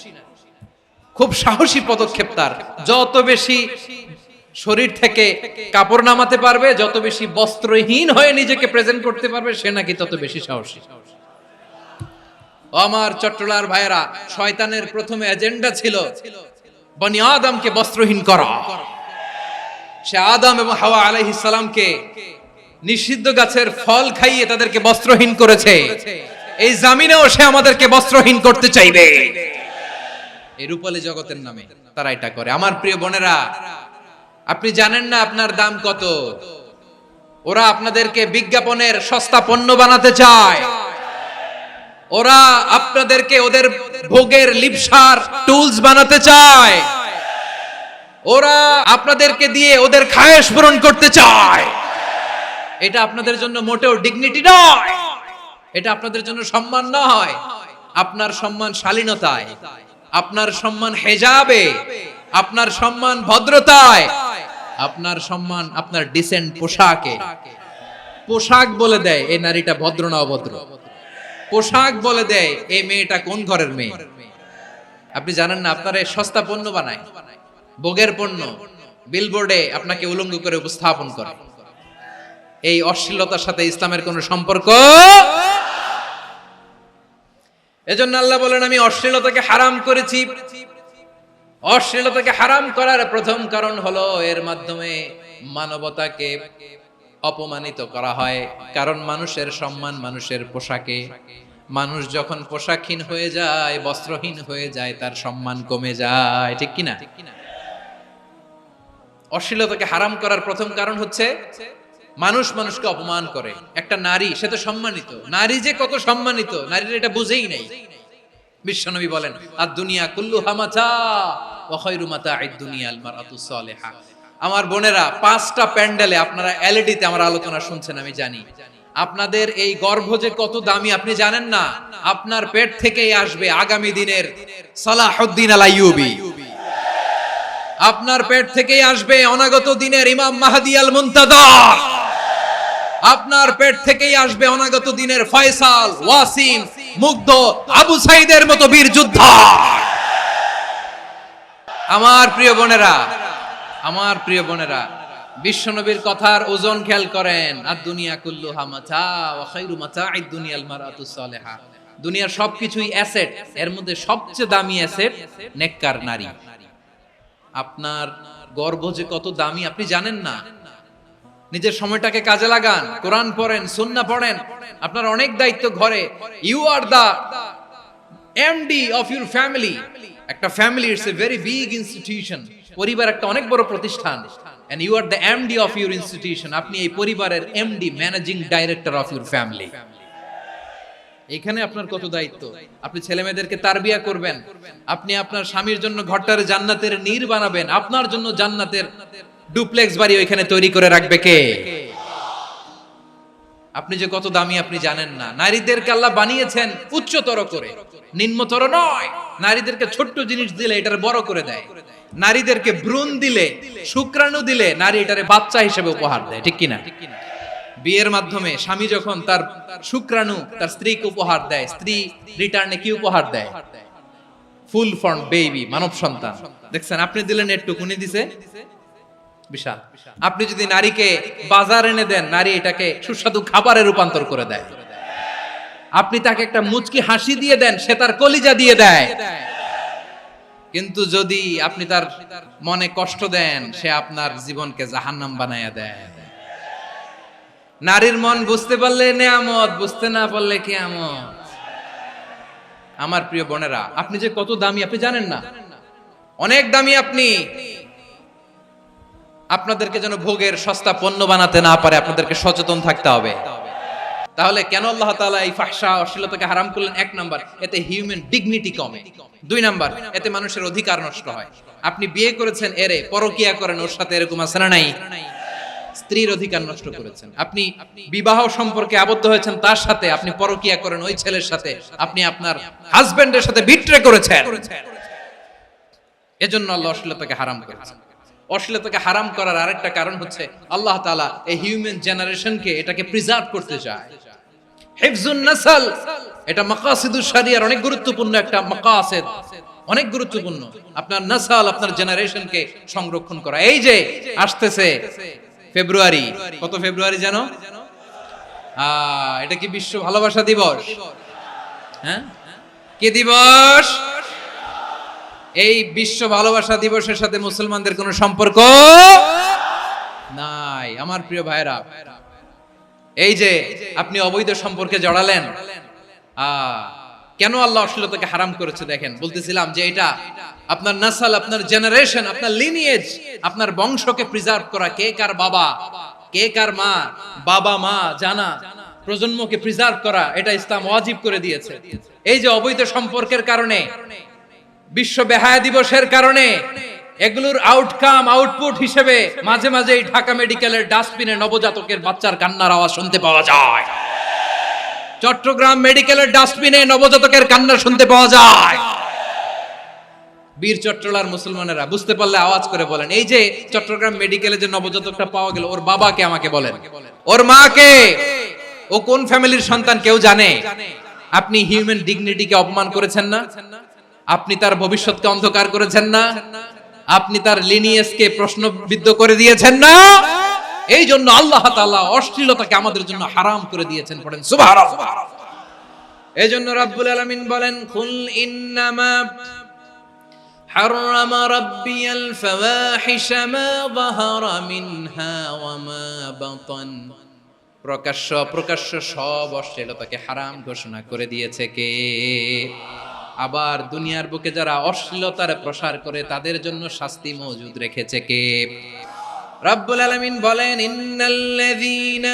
খুব সাহসী পদক্ষেপ তার। যত বেশি শরীর থেকে কাপড় নামাতে পারবে, যত বেশি বস্ত্রহীন হয়ে নিজেকে প্রেজেন্ট করতে পারবে, সে নাকি তত বেশি সাহসী। আমার চট্টলার ভাইয়েরা, শয়তানের প্রথমে এজেন্ডা ছিল বনি আদমকে বস্ত্রহীন করা। সে আদম এবং হাওয়া আলাইহিস সালামকে নিষিদ্ধ গাছের ফল খাইয়ে তাদেরকে বস্ত্রহীন করেছে। এই জামিনেও সে আমাদেরকে বস্ত্রহীন করতে চাইবে। এই রূপালী জগতের নামে তারা এটা করে। আমার প্রিয় বোনেরা, আপনি জানেন না আপনার দাম কত? ওরা আপনাদেরকে বিজ্ঞাপনের সস্তা পণ্য বানাতে চায়। ওরা আপনাদেরকে ওদের ভোগের লিপসার টুলস বানাতে চায়। ওরা আপনাদেরকে দিয়ে ওদের খায়েশ পূরণ করতে চায়। এটা আপনাদের জন্য মোটেও ডিগনিটি নয়, এটা আপনাদের জন্য সম্মান নয়। আপনার সম্মান শালীনতায়, আপনার সম্মান হেজাবে, আপনার সম্মান ভদ্রতায়, আপনার সম্মান আপনার ডিসেন্ট পোশাকে। পোশাক বলে দেয় এই নারীটা ভদ্র না অভদ্র। পোশাক বলে দেয় এই মেয়েটা কোন ঘরের মেয়ে। আপনি জানেন না? আপনারা সস্তা পণ্য বানায়, ভোগের পণ্য, বিলবোর্ডে আপনাকে উলঙ্গ করে উপস্থাপন করে। এই অশ্লীলতার সাথে ইসলামের কোনো সম্পর্ক। এজন্য আল্লাহ বলেন, আমি অশ্লীলতাকে হারাম করেছি। অশ্লীলতাকে হারাম করার প্রথম কারণ হলো এর মাধ্যমে মানবতাকে অপমানিত করা হয়। কারণ মানুষের সম্মান মানুষের পোশাকে। মানুষ যখন পোশাকহীন হয়ে যায়, বস্ত্রহীন হয়ে যায়, তার সম্মান কমে যায়। ঠিক কিনা? অশ্লীলতাকে হারাম করার প্রথম কারণ হচ্ছে মানুষ মানুষকে অপমান করে। একটা নারী, সে তো সম্মানিত। নারী যে কত সম্মানিত, নারীর এটা বুঝেই নাই। বিশ্বনবী বলেন, আদ-দুনিয়া কুল্লুহা মাতা ওয়া খায়রু মাতা'আদ দুনিয়া আল মারআতুস সালিহা। আমার বোনেরা, 5টা প্যান্ডেলে আপনারা এলইডিতে আমার আলোচনা শুনছেন, আমি জানি। আপনাদের এই গর্ভ যে কত দামি আপনি জানেন না। আপনার পেট থেকেই আসবে আগামী দিনের সালাহুদ্দিন আল আইয়ুবী। আপনার পেট থেকেই আসবে অনাগত দিনের ইমাম মাহদী আল মুনতাযর। আপনার পেট থেকেই আসবে অনাগত দিনের ফয়সাল, ওয়াসিম, মুগ্ধ, আবু সাইদের মতো বীর যোদ্ধা। আমার প্রিয় বোনেরা, আমার প্রিয় বোনেরা, বিশ্বনবীর কথার ওজন খেয়াল করেন। আদ-দুনিয়া কুল্লুহা মাতা ওয়া খায়রু মাতা'আদ দুনিয়া আল মারআতুস সালিহা। দুনিয়ার সবকিছুই অ্যাসেট, এর মধ্যে সবচেয়ে দামি অ্যাসেট নেককার নারী। আপনার গর্ভ যে কত দামি আপনি জানেন না। নিজের সময়টাকে কাজে লাগান, কোরআন পড়েন, সুন্নাহ পড়েন। আপনার অনেক দায়িত্ব ঘরে। You are the MD of your family. একটা family it's a very big institution. পরিবার একটা অনেক বড় প্রতিষ্ঠান। And you are the MD of your institution. আপনি এই পরিবারের MD, managing director of your family. এখানে আপনার কত দায়িত্ব। আপনি ছেলে মেয়েদেরকে তারবিয়া করবেন। আপনি আপনার স্বামীর জন্য ঘরটারে জান্নাতের নীর বানাবেন। আপনার জন্য জান্নাতের ডুপ্লেক্স বাড়ি ওইখানে তৈরি করে রাখবে কে? আপনি যে কত দামি আপনি জানেন না। নারীদেরকে আল্লাহ বানিয়েছেন উচ্চতর করে, নিম্নতর নয়। নারীদেরকে ছোট্ট জিনিস দিলে এটারে বড় করে দেয়। নারীদেরকে ভ্রূণ দিলে, শুক্রাণু দিলে নারী এটারে বাচ্চা হিসেবে উপহার দেয়। ঠিক কিনা? বিয়ের মাধ্যমে স্বামী যখন তার শুক্রাণু তার স্ত্রীকে উপহার দেয়, স্ত্রী রিটার্নে কি উপহার দেয়? ফুল ফর্ম বেবি, মানব সন্তান। দেখছেন, আপনি দিলেন একটু, উনি দিছে বিশাল। আপনি যদি নারীকে বাজার এনে দেন, নারী এটাকে সুস্বাদু খাবারে রূপান্তর করে দেয়। আপনি তাকে একটা মুচকি হাসি দিয়ে দেন, সে তার কলিজা দিয়ে দেয়। কিন্তু যদি আপনি তার মনে কষ্ট দেন, সে আপনার জীবনকে জাহান্নাম বানায়া দেয়। নারীর মন বুঝতে পারলে নেয়ামত, বুঝতে না পারলে কিয়ামত। আমার প্রিয় বোনেরা, আপনি যে কত দামি আপনি জানেন না, অনেক দামি আপনি। আপনাদেরকে যেন ভোগের সস্তা পণ্য বানাতে না পারে, আপনাদেরকে সচেতন থাকতে হবে। তাহলে কেন আল্লাহ তাআলা এই ফাহশা অশ্লীলতাকে হারাম করলেন? এক নাম্বার, এতে হিউম্যান ডিগনিটি কমে। দুই নাম্বার, এতে মানুষের অধিকার নষ্ট হয়। আপনি বিয়ে করেছেন, এরে পরকিয়া করেন, ওর সাথে এরকম আছে না নাই? স্ত্রীর অধিকার নষ্ট করেছেন। আপনি বিবাহ সম্পর্কে আবদ্ধ হয়েছেন তার সাথে, আপনি পরকিয়া করেন ওই ছেলের সাথে, আপনি আপনার হাজবেন্ডের সাথে বিট্রে করেছেন। এজন্য আল্লাহ অশ্লীলতাকে হারাম করেছেন। অশ্লীলতাকে হারাম করার আরেকটা কারণ হচ্ছে আল্লাহ তাআলা এই হিউম্যান জেনারেশনকে এটাকে প্রিজার্ভ করতে চায়। হিফজুন নাসল, এটা মাকাসিদুশ শরিয়ার অনেক গুরুত্বপূর্ণ একটা মাকাসিদ, অনেক গুরুত্বপূর্ণ। আপনার নাসল, আপনার জেনারেশনকে সংরক্ষণ করা। এই যে আসতেছে ফেব্রুয়ারি, কত ফেব্রুয়ারি জানো? এটা কি বিশ্ব ভালোবাসা দিবস? হ্যাঁ, কি দিবস? এই বিশ্ব ভালোবাসা দিবসের সাথে মুসলমানদের কোনো সম্পর্ক নাই। আমার প্রিয় ভাইরা, এই যে আপনি অবৈধ সম্পর্কে জড়ালেন, কেন আল্লাহ অশ্লীলতাকে হারাম করেছে দেখেন। বলতেছিলাম যে এটা আপনার নাসল, আপনার জেনারেশন, আপনার লিনিয়েজ, আপনার বংশকে প্রিজার্ভ করা। কে কার বাবা, কে কার মা, বাবা মা জানা, প্রজন্মকে প্রিজার্ভ করা, এটা ইসলাম ওয়াজিব করে দিয়েছে। এই যে অবৈধ সম্পর্কের কারণে, বিশ্ব বেহায়া দিবসের কারণে, এগুলোর আউটকাম, আউটপুট হিসেবে মাঝে মাঝে এই ঢাকা মেডিকেলের ডাস্টবিনে নবজাতকের বাচ্চার কান্নার আওয়াজ শুনতে পাওয়া যায়। চট্টগ্রাম মেডিকেলের ডাস্টবিনে নবজাতকের কান্না শুনতে পাওয়া যায়। বীর চট্টলার মুসলমানেরা বুঝতে পারলে আওয়াজ করে বলেন, এই যে চট্টগ্রাম মেডিকেলে যে নবজাতকটা পাওয়া গেল, ওর বাবাকে আমাকে বলেন, ওর মাকে, ও কোন ফ্যামিলির সন্তান কেউ জানে? আপনি হিউম্যান ডিগনিটিকে অপমান করেছেন না? আপনি তার ভবিষ্যৎকে অন্ধকার করেছেন না? আপনি তার লিনিয়েজকে প্রশ্নবিদ্ধ করে দিয়েছেন না? এই জন্য আল্লাহ তাআলা অশ্লীলতাকে আমাদের জন্য হারাম করে দিয়েছেন। পড়েন সুবহানাল্লাহ। এই জন্য রাব্বুল আলামিন বলেন, কুল ইন্নামা হারামা রাব্বিয়াল ফাওয়াহিশা মা যাহারা মিনহা ওয়া মা বাতান। প্রকাশ্য অপ্রকাশ্য সব অশ্লীলতাকে হারাম ঘোষণা করে দিয়েছে কে? আবার দুনিয়ার বুকে যারা অশ্লীলতার প্রসার করে তাদের জন্য শাস্তি মজুদ রেখেছে কে? রাব্বুল আলামিন বলেন, ইন্নাল্লাযীনা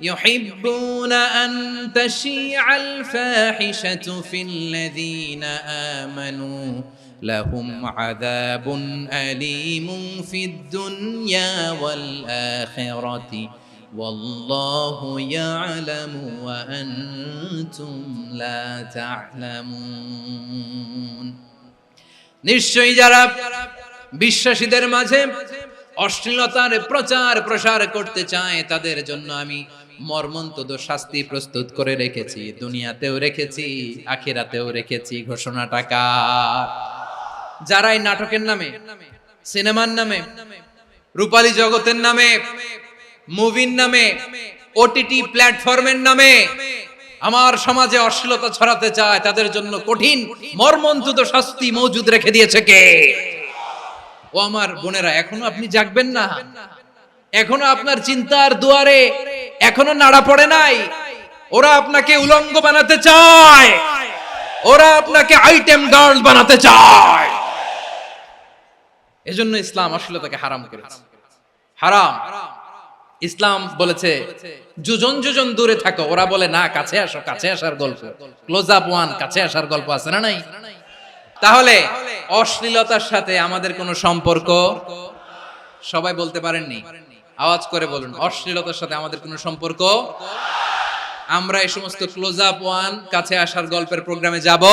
ইউহিব্বুনা আন তাশিআল ফাহিশাতু ফিল্লাযীনা আমানু লাহুম আযাবুন আলীমুন ফিদ দুনিয়া ওয়াল আখিরাতি ওয়াল্লাহু ইয়ালামু ওয়া আনতুম লা তা'লামুন। নিশ্চয়ই যারা বিশ্বাসীদের মাঝে অশ্লীলতার প্রচার প্রসার করতে চায় তাদের জন্য আমি মর্মন্তুদ শাস্তি প্রস্তুত করে রেখেছি, দুনিয়াতেও রেখেছি, আখিরাতেও রেখেছি। ঘোষণাটা কার? যারা এই নাটকের নামে, সিনেমার নামে, রূপালী জগতের নামে, মুভির নামে, ওটিটি প্ল্যাটফর্মের নামে আমার সমাজে অশ্লীলতা ছড়াতে চায়, তাদের জন্য কঠিন মর্মন্তুদ শাস্তি মজুদ রেখে দিয়েছে কে? ও আমার বোনেরা, এখনো আপনি জাগবেন না? এখনো আপনার চিন্তার দুয়ারে এখনো নাড়া পড়ে নাই? ওরা আপনাকে উলঙ্গ বানাতে চায়, ওরা আপনাকে আইটেম গার্ল বানাতে চায়। এজন্য ইসলাম অশ্লীলতাকে হারাম করেছে। হারাম। ইসলাম বলেছে যোজন যোজন দূরে থাকো, ওরা বলে না কাছে আসো, কাছে আসার গল্প, ক্লোজ আপ ওয়ান, কাছে আসার গল্প আছে না নাই? তাহলে অশ্লীলতার সাথে আমাদের কোনো সম্পর্ক? সবাই বলতে পারেননি, আওয়াজ করে বলুন, অশ্লীলতার সাথে আমাদের কোনো সম্পর্ক? আমরা এই সমস্ত ক্লোজ আপ ওয়ান, কাছে আসার গল্পের প্রোগ্রামে যাব?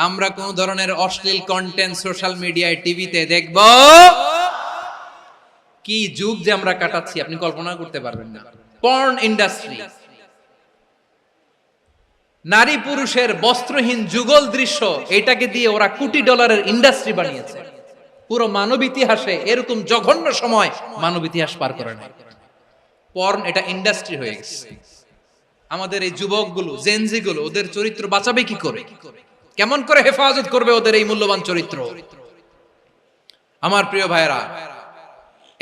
আমরা কোন ধরনের অশ্লীল কন্টেন্ট সোশ্যাল মিডিয়ায়, টিভিতে দেখব? কি যুগ যে আমরা কাটাচ্ছি আপনি কল্পনা করতে পারবেন না। পর্ন ইন্ডাস্ট্রি, নারী পুরুষের বস্ত্রহীন যুগল দৃশ্য, এটাকে দিয়ে ওরা কোটি ডলারের ইন্ডাস্ট্রি বানিয়েছে। পুরো মানব ইতিহাসে এরকম জঘন্য সময় মানব ইতিহাস পার করে নাই। পর্ন এটা ইন্ডাস্ট্রি হয়ে গেছে। আমাদের এই যুবকগুলো, জেনজি গুলো, ওদের চরিত্র বাঁচাবে কি করে? কেমন করে হেফাজত করবে ওদের এই মূল্যবান চরিত্র? আমার প্রিয় ভাইরা,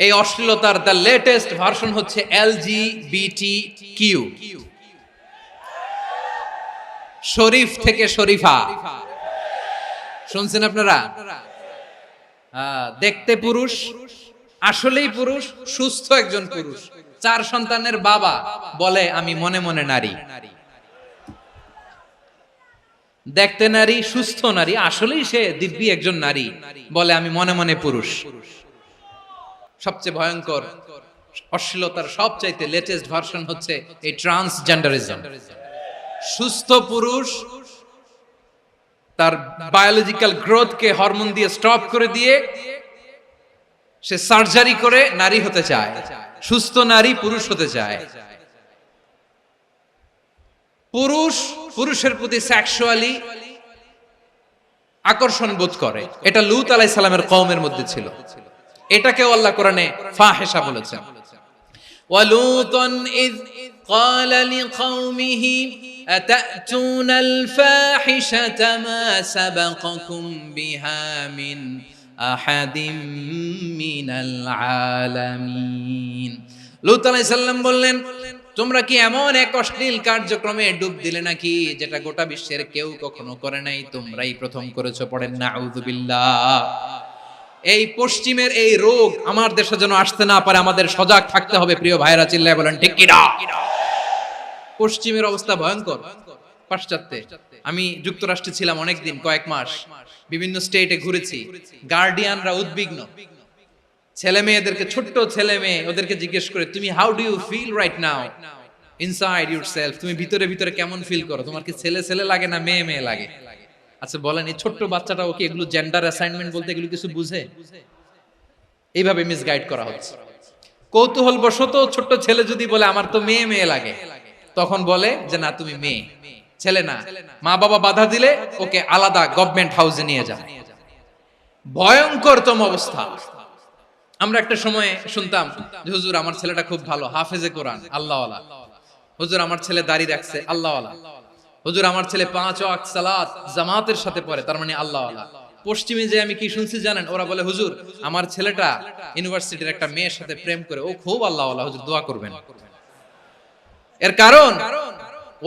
এই অশ্লীলতার দ্য লেটেস্ট ভার্সন হচ্ছে LGBTQ, শরীফ থেকে শরীফা। শুনছেন আপনারা? দেখতে পুরুষ, আসলেই পুরুষ, সুস্থ একজন পুরুষ, 4 সন্তানের বাবা, বলে আমি মনে মনে নারী। দেখতে নারী, সুস্থ নারী, আসলেই সে দিব্যি একজন নারী, বলে আমি মনে মনে পুরুষ। সবচেয়ে ভয়ঙ্কর অশ্লীলতার সবচাইতে লেটেস্ট ভার্সন হচ্ছে এই ট্রান্সজেন্ডারিজম। সুস্থ পুরুষ তার বায়োলজিক্যাল গ্রোথকে হরমোন দিয়ে স্টপ করে দিয়ে সে সার্জারি করে নারী হতে চায়, সুস্থ নারী পুরুষ হতে চায়। পুরুষ পুরুষের প্রতি সেক্সুয়ালি আকর্ষণ বোধ করে, এটা লূত আলাইহিস সালামের কওমের মধ্যে ছিল। এটাকেও আল্লাহ কোরআনে ফাহিশা বলেছেন। ওয়ালুতান ইয قال لقومه أتأتون الفاحشة ما سبقكم بها من أحد من العالمين। লূত আলাইহিস সালাম বললেন, তোমরা কি এমন এক অশ্লীল কার্যক্রমে ডুব দিলে নাকি যেটা গোটা বিশ্বের কেউ কখনো করে নাই, তোমরাই প্রথম করেছো। পড়েন নাউযুবিল্লাহ। এই পশ্চিমের এই রোগ আমার দেশে যেন আসতে না পারে, আমাদের সজাগ থাকতে হবে। প্রিয় ভাইরা, চিল্লায় বলেন ঠিক কি না? পশ্চিমের অবস্থা ভয়ঙ্কর। পাশ্চাত্যে, আমি যুক্তরাষ্ট্রে ছিলাম অনেকদিন, কয়েক মাস, বিভিন্ন স্টেটে ঘুরেছি। গার্ডিয়ানরা উদ্বিগ্ন, ছেলে মেয়েদেরকে, ছোট্ট ছেলে মেয়ে, ওদেরকে জিজ্ঞেস করে, তুমি how do you feel right now inside yourself? তুমি ভিতরে ভিতরে কেমন ফিল করো? তোমার কি ছেলে ছেলে লাগে না মেয়ে মেয়ে লাগে? আচ্ছা বলেন, এই ছোট্ট বাচ্চাটা ওকে এগুলো জেন্ডার অ্যাসাইনমেন্ট বলতে এগুলো কিছু বুঝে? এইভাবে মিসগাইড করা হচ্ছে। কৌতূহল বশত ছোট্ট ছেলে যদি বলে আমার তো মেয়ে মেয়ে লাগে, তখন বলে যে না তুমি মেয়ে, ছেলে না। মা বাবা বাধা দিলে ওকে আলাদা গভর্নমেন্ট হাউসে নিয়ে যায়। ভয়ঙ্করতম অবস্থা। আমরা একটা সময় শুনতাম যে হুজুর আমার ছেলেটা খুব ভালো, হাফেজে কোরআন, আল্লাহওয়ালা। হুজুর আমার ছেলে দাড়ি রাখছে, আল্লাহওয়ালা। হুজুর আমার ছেলে 5 ওয়াক্ত সালাত জামাতের সাথে পড়ে, তার মানে আল্লাহওয়ালা। পশ্চিমে যে আমি কি শুনছি জানেন? ওরা বলে হুজুর আমার ছেলেটা ইউনিভার্সিটির একটা মেয়ের সাথে প্রেম করে, ও খুব আল্লাহওয়ালা, হুজুর দোয়া করবেন। এর কারণ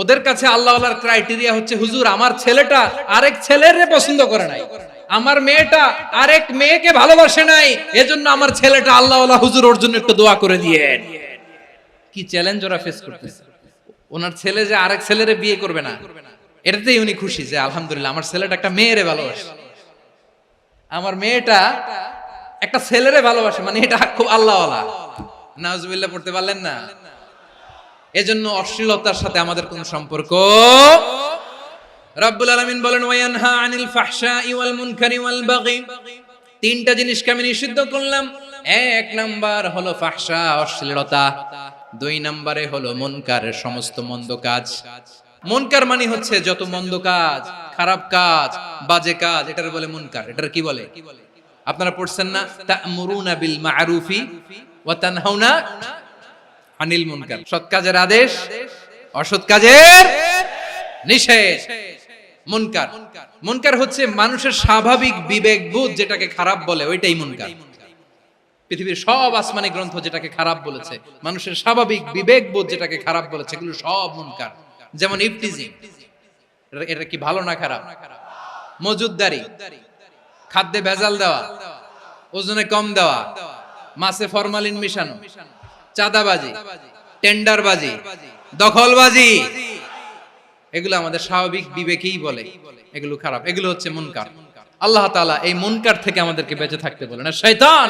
ওদের কাছে আল্লাহওয়ালার ক্রাইটেরিয়া হচ্ছে হুজুর আমার ছেলেটা আরেক ছেলেরে পছন্দ করে নাই, আমার মেয়েটা আরেক মেয়েকে ভালোবাসে নাই, এজন্য আমার ছেলেটা আল্লাহওয়ালা, হুজুর ওর জন্য একটু দোয়া করে দিয়েন। কি চ্যালেঞ্জ ওরা ফেস করতেছে। ওনার ছেলে যে আরেক ছেলেরে বিয়ে করবে না, এটাতেই উনি খুশি যে আলহামদুলিল্লাহ আমার ছেলেটা একটা মেয়েরে ভালোবাসে, আমার মেয়েটা একটা ছেলেরে ভালোবাসে, মানে এটা খুব আল্লাহওয়ালা। নাউজুবিল্লাহ পড়তে পারলেন না? এজন্য অশ্লীলতার সাথে আমাদের কোন সম্পর্ক। রব্বুল আলামিন বলেন ওয়ায়ানহা আনিল ফাহশাই ওয়াল মুনকারি ওয়াল বাগি। 3টা জিনিসকে আমি নিষিদ্ধ করলাম। 1 নাম্বার হলো ফাহশা, অশ্লীলতা। 2 নম্বরে হলো মুনকার, সমস্ত মন্দ কাজ। মুনকার মানে হচ্ছে যত মন্দ কাজ, খারাপ কাজ, বাজে কাজ, এটার বলে মুনকার। এটার কি বলে? আপনারা পড়ছেন না তা'মুরুনা বিল মা'রুফি ওয়া তানহাউনা আনিল মুনকার। সৎ কাজের আদেশ, অসৎ কাজের নিষেধ। মুনকার, মুনকার হচ্ছে মানুষের স্বাভাবিক বিবেকবোধ যেটাকে খারাপ বলে, ওইটাই মুনকার। পৃথিবীর সব আসমানি গ্রন্থ যেটাকে খারাপ বলেছে, মানুষের স্বাভাবিক বিবেকবোধ যেটাকে খারাপ বলেছে, এগুলো সব মুনকার। যেমন ইফতিজিং, এটা কি ভালো না খারাপ? মজুদদারি, খাদ্যে ভেজাল দেওয়া, ওজনে কম দেওয়া, মাছে ফরমালিন মিশানো, চাঁদাবাজি, টেন্ডারবাজি, দখলবাজি, এগুলো আমাদের স্বাভাবিক বিবেকেই বলে এগুলো খারাপ, এগুলো হচ্ছে মুনকার। আল্লাহ তাআলা এই মুনকার থেকে আমাদেরকে বেঁচে থাকতে বলেন, আর শয়তান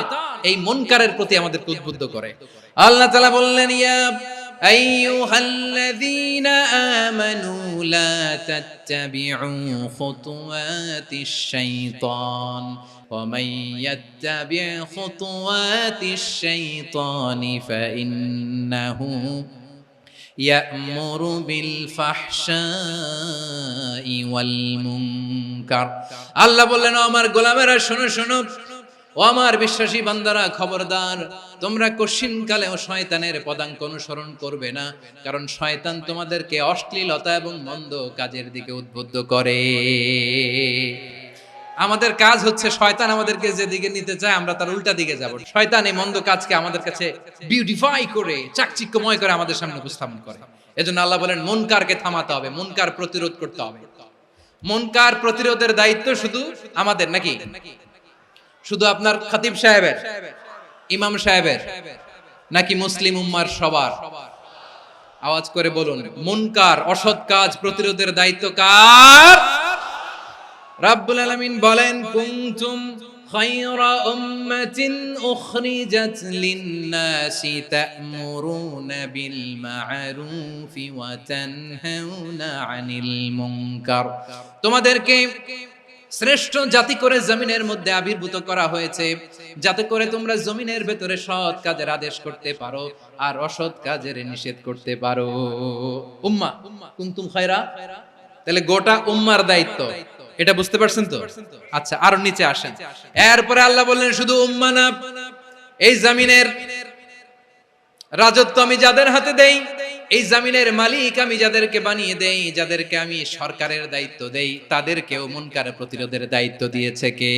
এই মুনকারের প্রতি আমাদেরকে উদ্বুদ্ধ করে। আল্লাহ তাআলা বললেন ইয়া আইয়ুহাল্লাযীনা আমানু লা তাত্তাবিউ খুতুওয়াতিশ শাইতান ওয়া মান ইয়াত্তাবি' খুতুওয়াতিশ শাইতানি ফাইন্নাহু ইয়া'মুরু বিল ফাহশাই ওয়াল মুনকার। আল্লাহ বললেন, আমার গোলামেরা শোনো শোনো, ও আমার বিশ্বাসী বান্দারা খবরদার, তোমরা কশিনকালেও শয়তানের পদাঙ্ক অনুসরণ করবে না, কারণ শয়তান তোমাদেরকে অশ্লীলতা এবং মন্দ কাজের দিকে উদ্বুদ্ধ করে। আমাদের কাজ হচ্ছে শয়তান আমাদেরকে যেদিকে নিতে চায় আমরা তার উল্টা দিকে যাব। শয়তান এই মন্দ কাজকে আমাদের কাছে বিউটিফাই করে চাকচিক্যময় করে আমাদের সামনে উপস্থাপন করে। এজন্য আল্লাহ বলেন মুনকারকে থামাতে হবে, মুনকার প্রতিরোধ করতে হবে। মুনকার প্রতিরোধের দায়িত্ব শুধু আমাদের নাকি? শুধু আপনার খতিব সাহেবের, ইমাম সাহেবের, নাকি মুসলিম উম্মার সবার? আওয়াজ করে বলুন, মুনকার অসৎ কাজ প্রতিরোধের দায়িত্ব কার? রাব্বুল আলামিন বলেন, কুনতুম খায়রা উম্মাতিন উখরিজাত লিন-নাসি তা'মুরুনা বিল মা'রুফি ওয়া তানহাউনা আনিল মুনকার। তোমাদেরকে শ্রেষ্ঠ জাতি করে জমিনের মধ্যে আবির্ভূত করা হয়েছে, যাতে করে তোমরা জমিনের ভেতরে সৎ কাজের আদেশ করতে পারো আর অসৎ কাজের নিষেধ করতে পারো। উম্মাহ, কুনতুম খায়রা, তাহলে গোটা উম্মার দায়িত্ব। এটা বুঝতে পারছেন তো? আচ্ছা, আরো নিচে আসেন। এরপরে আল্লাহ বললেন, শুধু উম্মাহ না, এই জমিনের রাজত্ব আমি যাদের হাতে দেই, এই জমিনের মালিক আমি যাদেরকে বানিয়ে দেই, যাদেরকে আমি সরকারের দায়িত্ব দেই, তাদেরকেও মুনকার প্রতিরোধের দায়িত্ব দিয়েছে কে?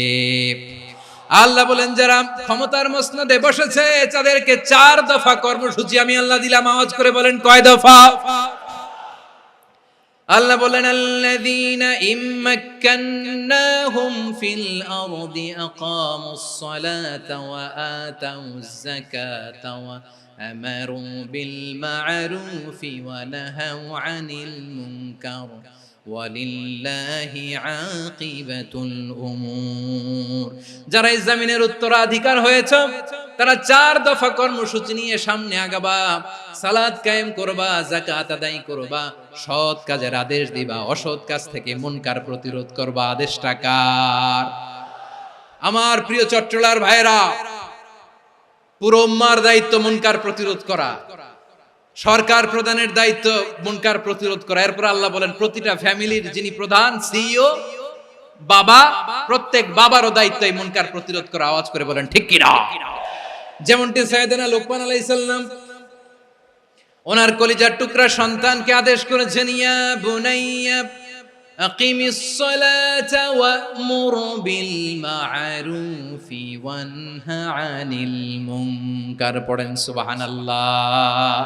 আল্লাহ বলেন, যারা ক্ষমতার মসনদে বসেছে তাদেরকে 4 দফা কর্মসূচি আমি আল্লাহ দিলাম। আওয়াজ করে বলেন, কয় দফা? আল্লাহ বলেন, আল্লাযীনা ইম্মাক্কান্নাহুম ফিল আরদি আকামুস সালাতা ওয়া আতাউয যাকাতা ওয়া আমারু বিল মা'রুফি ওয়া নাহাউ আনিল মুনকার ওয়ালিল্লাহি আকিবাতুল উমুর। যারা এই জমিনের উত্তরাধিকার হয়েছে তারা 4 দফা কর্মসূচি নিয়ে সামনে আগাবা। সালাত কায়েম করবা, যাকাত আদায় করবা, সৎ কাজের আদেশ দিবা, অসৎ কাজ থেকে মুনকার প্রতিরোধ করবা। আদেশটা কার? আমার প্রিয় চট্টলার ভাইরা, পুরো উম্মার দায়িত্ব মুনকার প্রতিরোধ করা, সরকার প্রধানের দায়িত্ব মুনকার প্রতিরোধ করা। এরপর আল্লাহ বলেন, প্রতিটা ফ্যামিলির যিনি প্রধান সিইও বাবা, প্রত্যেক বাবারও দায়িত্ব এই মুনকার প্রতিরোধ করা। আওয়াজ করে বলেন ঠিক কি না? যেমনটি সাইয়েদনা লোকমান আলাইহিস সালাম ওনার কলিজার টুকরা সন্তানকে আদেশ করেছেন, ইয়া বুনাইয়া আকিমিস সালাতা ওয়া'মুর বিল মা'রুফি ওয়ানহা আনিল মুনকার। পড়েন সুবহানাল্লাহ।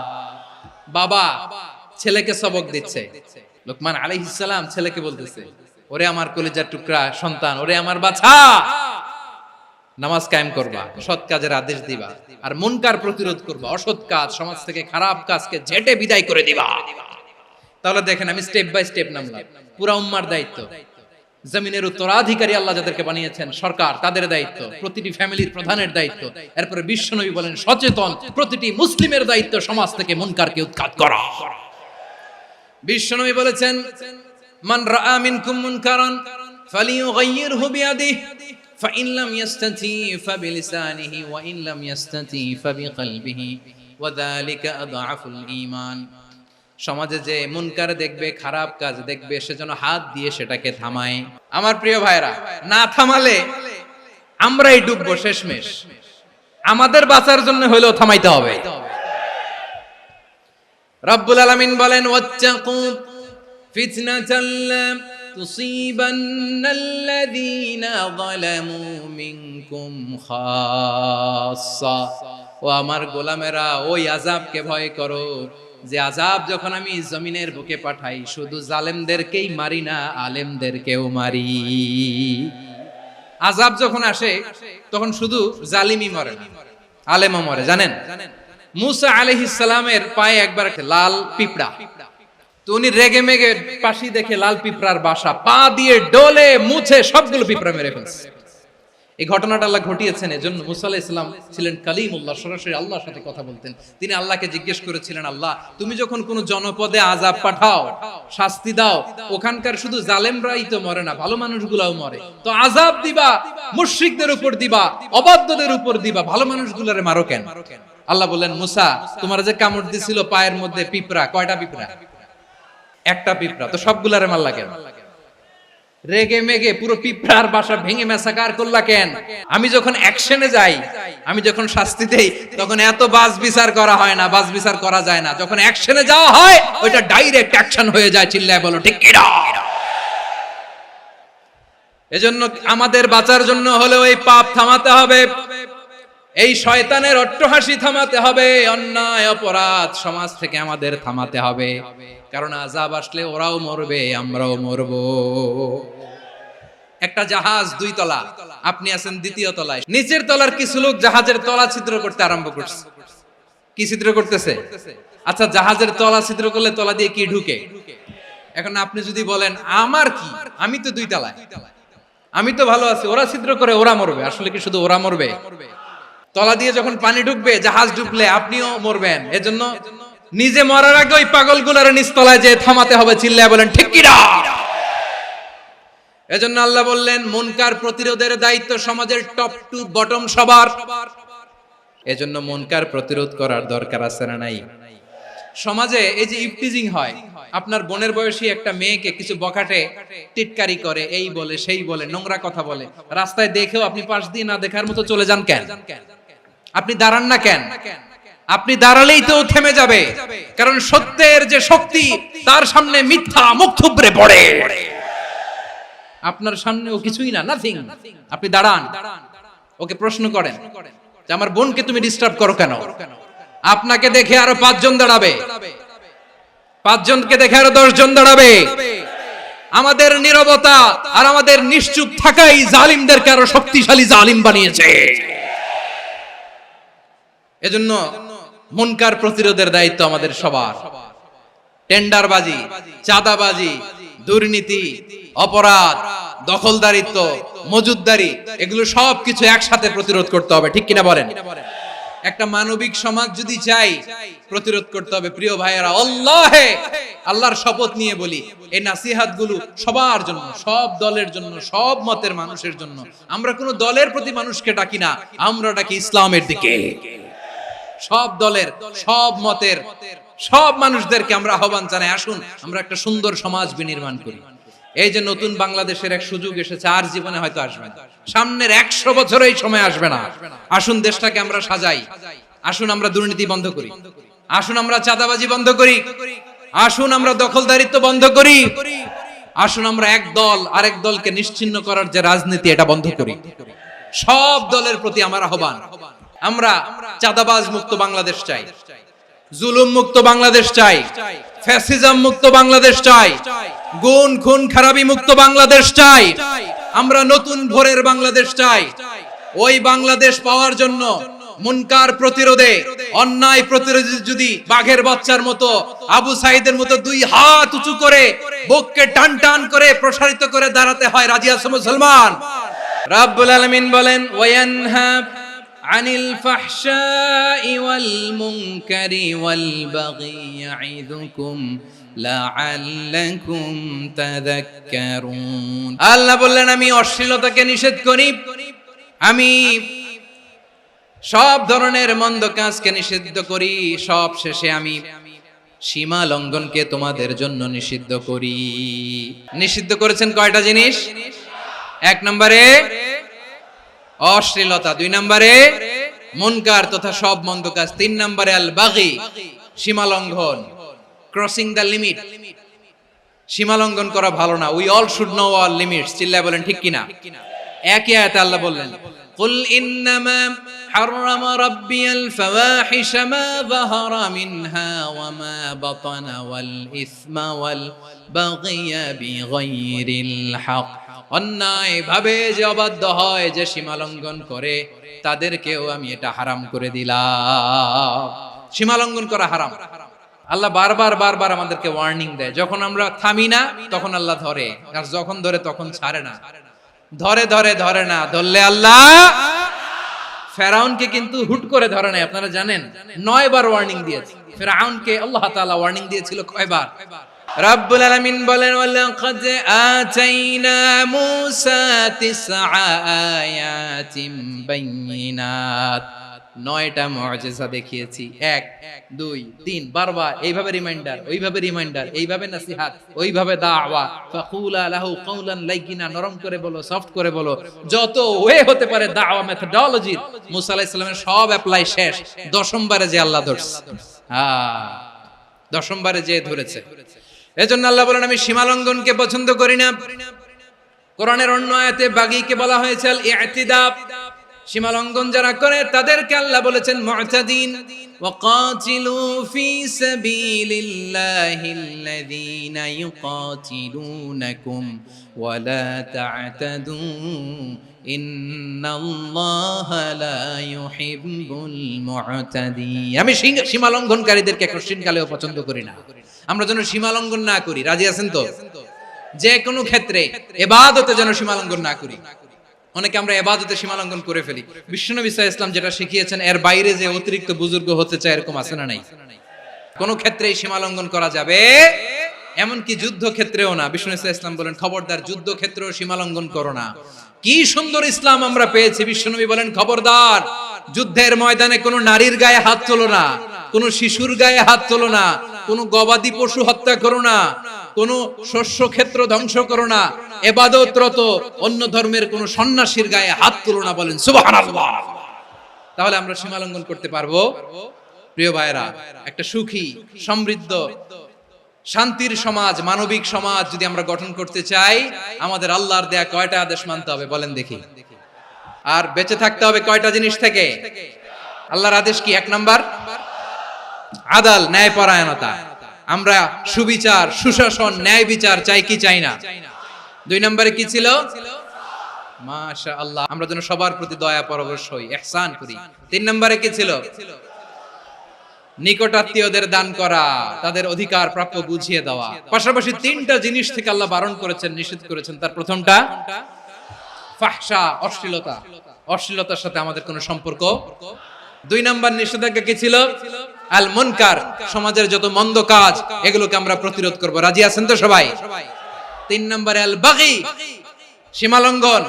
বাবা ছেলেকে সবক দিচ্ছে। লোকমান আলাইহিস সালাম ছেলেকে বলতেছে, ওরে আমার কলিজার টুকরা সন্তান, ওরে আমার বাছা, নামাজ কায়েম করবা, সৎ কাজের আদেশ দিবা, আর মুনকার প্রতিরোধ করবা, অসৎ কাজ, সমাজ থেকে খারাপ কাজকে ঝেঁটে বিদায় করে দিবা। তাহলে দেখেন, আমি স্টেপ বাই স্টেপ নামলাম। পুরা উম্মার দায়িত্ব, জমিনের উত্তরাধিকারী আল্লাহ যাদেরকে বানিয়েছেন সরকার, তাদের দায়িত্ব, প্রতিটি ফ্যামিলির প্রধানের দায়িত্ব। এরপরে বিশ্বনবী বলেন, সচেতন প্রতিটি মুসলিমের দায়িত্ব সমাজ থেকে মুনকারকে উৎখাত করা। বিশ্বনবী বলেছেন, মান রাআ মিনকুম মুনকারান ফালিয়ুগাইয়িরহু বিয়াদিহি ফাইন লাম ইয়াস্তাতি ফাবিলিসানিহি ওয়া ইন লাম ইয়াস্তাতি ফাবিকলবিহি ওয়া যালিকা আযআফুল ঈমান। সমাজে যে মুনকার দেখবে, খারাপ কাজ দেখবে, সেজন্য হাত দিয়ে সেটাকে থামায়। আমার প্রিয় ভাইরা, না থামালে আমরাই ডুববো শেষমেশ। আমাদের বাঁচার জন্য হলেও থামাইতে হবে। রব্বুল আলামিন বলেন, ওয়াত্তাকু ফিতনাতাল লা তুসিবান্নাল্লাযীনা যালামু মিনকুম খাসসা। ও আমার গোলামেরা, ওই আযাবকে ভয় করো যে আযাব যখন আমি জমিনের বুকে পাঠাই, শুধু জালেমদেরকেই মারি না, আলেমদেরকেও মারি। আযাব যখন আসে তখন শুধু জালিমই মরে না, আলেমও মরে। জানেন, মুসা আলাইহিস সালামের পায়ে একবার লাল পিঁপড়া, তো উনি রেগে মেগে পাশি দেখে লাল পিঁপড়ার বাসা, পা দিয়ে ডলে মুছে সবগুলো পিঁপড়া মেরে ফেলছে। এই ঘটনাটা আল্লাহ ঘটিয়েছেন। এজন্য মুসা আলাইহিস সালাম ছিলেন কালিমুল্লাহ, সরাসরি আল্লাহর সাথে কথা বলতেন। তিনি আল্লাহকে জিজ্ঞেস করেছিলেন, আল্লাহ তুমি যখন কোন জনপদে আযাব পাঠাও, শাস্তি দাও, ওখানকার শুধু জালেমরাই তো মরে না, ভালো মানুষগুলাও মরে, তো আযাব দিবা মুশরিকদের উপর দিবা, অবাধ্যদের উপর দিবা, ভালো মানুষগুলোরে মারো কেন? আল্লাহ বললেন মুসা, তোমার যে কামড় দিছিল পায়ের মধ্যে পিঁপড়া, কয়টা পিঁপড়া? একটা পিঁপড়া। তো সবগুলারে মারলা কেন? রেগে মেগে পুরো পিঁপড়ার বাসা ভেঙে ম্যাসাকার করলা কেন? আমি যখন অ্যাকশনে যাই, আমি যখন শাস্তি দেই, তখন এত বাস বিচার করা হয় না, বাস বিচার করা যায় না। যখন অ্যাকশনে যাওয়া হয়, ওইটা ডাইরেক্ট অ্যাকশন হয়ে যায়। চিল্লায় বলো ঠিক কি না? এজন্য আমাদের বাঁচার জন্য হলেও এই পাপ থামাতে হবে, এই শয়তানের অট্টহাসি থামাতে হবে, অন্যায় অপরাধ সমাজ থেকে আমাদের থামাতে হবে। কারণ আযাব আসলে ওরাও মরবে, আমরাও মরব। একটা জাহাজ 2 তলা, আপনি আছেন 2য় তলায়। নিচের তলার কিছু লোক জাহাজের তলা ছিদ্র করতে আরম্ভ করছে। কি ছিদ্র করতেছে? আচ্ছা, জাহাজের তলা ছিদ্র করলে তলা দিয়ে কি ঢুকে? এখন আপনি যদি বলেন আমার কি, আমি তো 2 তলায়, আমি তো ভালো আছি, ওরা ছিদ্র করে ওরা মরবে। আসলে কি শুধু ওরা মরবে? তলা দিয়ে যখন পানি ঢুকবে, জাহাজ ডুবলে আপনিও মরবেন। এজন্য নিজে মরার আগে ওই পাগলগুলোর নিচতলায় যে থামাতে হবে। চিল্লায় বলেন ঠিক কি না? এজন্য আল্লাহ বললেন মুনকার প্রতিরোধের দায়িত্ব সমাজের টপ টু বটম সবার। এজন্য মুনকার প্রতিরোধ করার দরকার আছে না নাই? সমাজে এই যে ইফটিজিং হয়, আপনার বোনের বয়সী একটা মেয়েকে কিছু বখাটে টিটকারি করে, এই বলে সেই বলে, নোংরা কথা বলে, রাস্তায় দেখেও আপনি পাশ দিয়ে না দেখার মতো চলে যান কেন? আপনি দাঁড়ান না কেন? আপনি দাঁড়ালেই তো থেমে যাবে, কারণ সত্যের যে শক্তি, তার সামনে মিথ্যা মুখ থুবড়ে পড়ে। আপনার সামনে ও কিছুই না, নাথিং। আপনি দাঁড়ান, ওকে প্রশ্ন করেন যে আমার বোনকে তুমি ডিস্টার্ব করো কেন? আপনাকে দেখে আরো 5 জন দাঁড়াবে, 5 জনকে দেখে আরো 10 জন দাঁড়াবে। আমাদের নীরবতা আর আমাদের নিশ্চুপ থাকাই জালিমদেরকে আরো শক্তিশালী জালিম বানিয়েছে। এজন্য মুনকার প্রতিরোধের দায়িত্ব আমাদের সবার। টেন্ডারবাজি, চাঁদাবাজি, দুর্নীতি, অপরাধ, দখলদারিত্ব, মজুদদারি, এগুলো সবকিছু একসাথে প্রতিরোধ করতে হবে। ঠিক কিনা বলেন? একটা মানবিক সমাজ যদি চাই, প্রতিরোধ করতে হবে। প্রিয় ভাইয়েরা, আল্লাহর শপথ নিয়ে বলি, এই নাসিহাত গুলো সবার জন্য, সব দলের জন্য, সব মতের মানুষের জন্য। আমরা কোন দলের প্রতি মানুষকে ডাকি না, আমরা ডাকি ইসলামের দিকে। সব দলের, সব মতের, সব মানুষদেরকে আমরা আহ্বান জানাই, আসুন আমরা একটা সুন্দর সমাজ বিনির্মাণ করি। এই যে নতুন বাংলাদেশের এক সুযোগ এসেছে, আর জীবনে হয়তো আসবে না, সামনের 100 বছর এই সময় আসবে না। আসুন দেশটাকে আমরা সাজাই, আসুন আমরা দুর্নীতি বন্ধ করি, আসুন আমরা চাঁদাবাজি বন্ধ করি, আসুন আমরা দখলদারিত্ব বন্ধ করি, আসুন আমরা এক দল আরেক দলকে নিশ্চিহ্ন করার যে রাজনীতি, এটা বন্ধ করি। সব দলের প্রতি আমার আহ্বান, আমরা চাঁদাবাজ মুক্ত বাংলাদেশ চাই, জুলুম মুক্ত বাংলাদেশ চাই, ফ্যাসিজম মুক্ত বাংলাদেশ চাই, গুণ খুন খারাপি মুক্ত বাংলাদেশ চাই। আমরা নতুন ভোরের বাংলাদেশ চাই। ওই বাংলাদেশ পাওয়ার জন্য মুনকার প্রতিরোধে, অন্যায় প্রতিরোধে যদি বাঘের বাচ্চার মতো, আবু সাইদের মতো 2 হাত উঁচু করে, বুককে টান টান করে প্রসারিত করে দাঁড়াতে হয়, রাজি আছো মুসলমান? রাব্বুল আলামিন বলেন ওয়ায়ানহা আনিল ফাহশাই ওয়াল মুনকারি ওয়াল বাগি ইয়াইদুকুম লাআল্লাকুম তাযাক্কারুন। আল্লাহ বললেন আমি অশ্লীলতাকে নিষেধ করি, আমি সব ধরনের মন্দ কাজকে নিষিদ্ধ করি, সব শেষে আমি সীমা লঙ্ঘনকে তোমাদের জন্য নিষিদ্ধ করি। নিষিদ্ধ করেছেন কয়টা জিনিস? 1 নম্বরে অশ্লীলতা, 2 নম্বরে মুনকার তথা সব মন্দ কাজ, 3 নম্বরে আল বাগি, সীমা লঙ্ঘন, ক্রসিং দ্য লিমিট। সীমা লঙ্ঘন করা ভালো না। We all should know our limits. চিল্লায় বলেন ঠিক কিনা? একই আয়াতে আল্লাহ বললেন কুল ইন্নামা হাররামা রাব্বিয়াল ফাওয়াহিশা মা যাহারা মিনহা ওয়া মা বাতানা ওয়াল ইসমা ওয়াল বাগিয়া বিগাইরিল হক। অন্যায় ভাবে যে অবাধ্য হয়, যে সীমা লঙ্ঘন করে, তাদেরকেও আমি এটা হারাম করে দিলাম। সীমা লঙ্ঘন করা হারাম। আল্লাহ বারবার আমাদেরকে ওয়ার্নিং দেয়। যখন আমরা থামি না, তখন আল্লাহ ধরে, আর যখন ধরে তখন ছাড়ে না। ধরে না, ধরলে আল্লাহ ফেরাউনকে কিন্তু হুট করে ধরে নাই। আপনারা জানেন 9 বার ওয়ার্নিং দিয়েছে ফেরাউনকে। আল্লাহ তাআলা ওয়ার্নিং দিয়েছিল কয়বার? রাব্বুল আলামিন বলেন ওয়ালাকাদ আতাইনা মূসা 9 আয়াতিন বাইয়িনাত। 9টা মুআজিজা দেখিয়েছি, 1 2 3 বারবার এইভাবে রিমাইন্ডার, ওইভাবে রিমাইন্ডার, এইভাবে নসিহত, ওইভাবে দাওয়া, ফাকুলা লাহু কাওলান লাইয়িনা, নরম করে বলো, সফট করে বলো, যত ওয়ে হতে পারে দাওয়া মেথডোলজি মুসা আলাইহিস সালামের সব অ্যাপ্লাই শেষ। 10ম বারে যে আল্লাহ ধরছে, 10ম বারে যে ধরেছে। এজন্য আল্লাহ বলেন আমি সীমালঙ্ঘনকে পছন্দ করি না। কোরআনের অন্য আয়াতে বাগীকে বলা হয়েছে আল ইতিদা, সীমালঙ্ঘন যারা করে তাদেরকে আল্লাহ বলেছেন মুতাদিন। ওয়াকাতিলু ফি সাবিলিল্লাহিল্লাযীনা ইউকাতিলুনাকুম ওয়ালা তা'তাদু ইন্নাল্লাহা লা ইউহিব্বুল মুতাদিন। আমি সীমালঙ্ঘনকারীদেরকে কোশ্চিনকালেও পছন্দ করি না। আমরা যেন সীমালঙ্ঘন না করি, রাজি আছেন তো? যে কোনো ক্ষেত্রে ইবাদতে যেন সীমালঙ্ঘন না করি। অনেকে আমরা ইবাদতে সীমালঙ্ঘন করে ফেলি। বিশ্বনবী সাল্লাল্লাহু আলাইহি ওয়াসাল্লাম যেটা শিখিয়েছেন এর বাইরে যে অতিরিক্ত বুজুর্গ হতে চায় এরকম আছে না নাই? কোন ক্ষেত্রেই সীমালঙ্ঘন করা যাবে, এমনকি যুদ্ধ ক্ষেত্রেও না। বিশ্বনবী সাল্লাল্লাহু আলাইহি ওয়াসাল্লাম বলেন খবরদার যুদ্ধ ক্ষেত্রেও সীমালঙ্ঘন করো না। কি সুন্দর ইসলাম আমরা পেয়েছি। বিশ্বনবী বলেন খবরদার যুদ্ধের ময়দানে কোনো নারীর গায়ে হাত তোলো না, কোনো শিশুর গায়ে হাত তোলো না, কোনো গবাদি পশু হত্যা করো না, কোন শস্য ক্ষেত্র ধ্বংস করো না, ইবাদতরত অন্য ধর্মের কোন সন্ন্যাসীর গায়ে হাত তুলো না। বলেন সুবহানাল্লাহ। তাহলে আমরা সীমালঙ্ঘন করতে পারবো? প্রিয় ভাইরা, একটা সুখী, সমৃদ্ধ, শান্তির সমাজ, মানবিক সমাজ যদি আমরা গঠন করতে চাই, আমাদের আল্লাহর দেয়া কয়টা আদেশ মানতে হবে বলেন দেখি? আর বেঁচে থাকতে হবে কয়টা জিনিস থেকে? আল্লাহর আদেশ কি? 1 নাম্বার আদাল, ন্যায়পরায়ণতা। আমরা সুবিচার, সুশাসন, ন্যায় বিচার চাই কি চাই না? 2 নম্বরে কি ছিল? মাশাআল্লাহ, আমরা যেন সবার প্রতি দয়া পরবশ হই, ইহসান করি। 3 নম্বরে কি ছিল? নিকটাত্মীয়দের দান করা, তাদের অধিকার প্রাপ্য বুঝিয়ে দেওয়া। পাশাপাশি 3টা জিনিস থেকে আল্লাহ বারণ করেছেন, নিষেধ করেছেন। তার প্রথমটা ফাহশা, অশ্লীলতা। অশ্লীলতার সাথে আমাদের কোনো সম্পর্ক। 2 নাম্বার নিষেধাজ্ঞা কি ছিল? আল মুনকার, সমাজের যত মন্দ কাজ এগুলোকে আমরা প্রতিরোধ করব। রাজি আছেন তো সবাই? 3 নম্বরে আল বাগী, সীমালঙ্ঘন।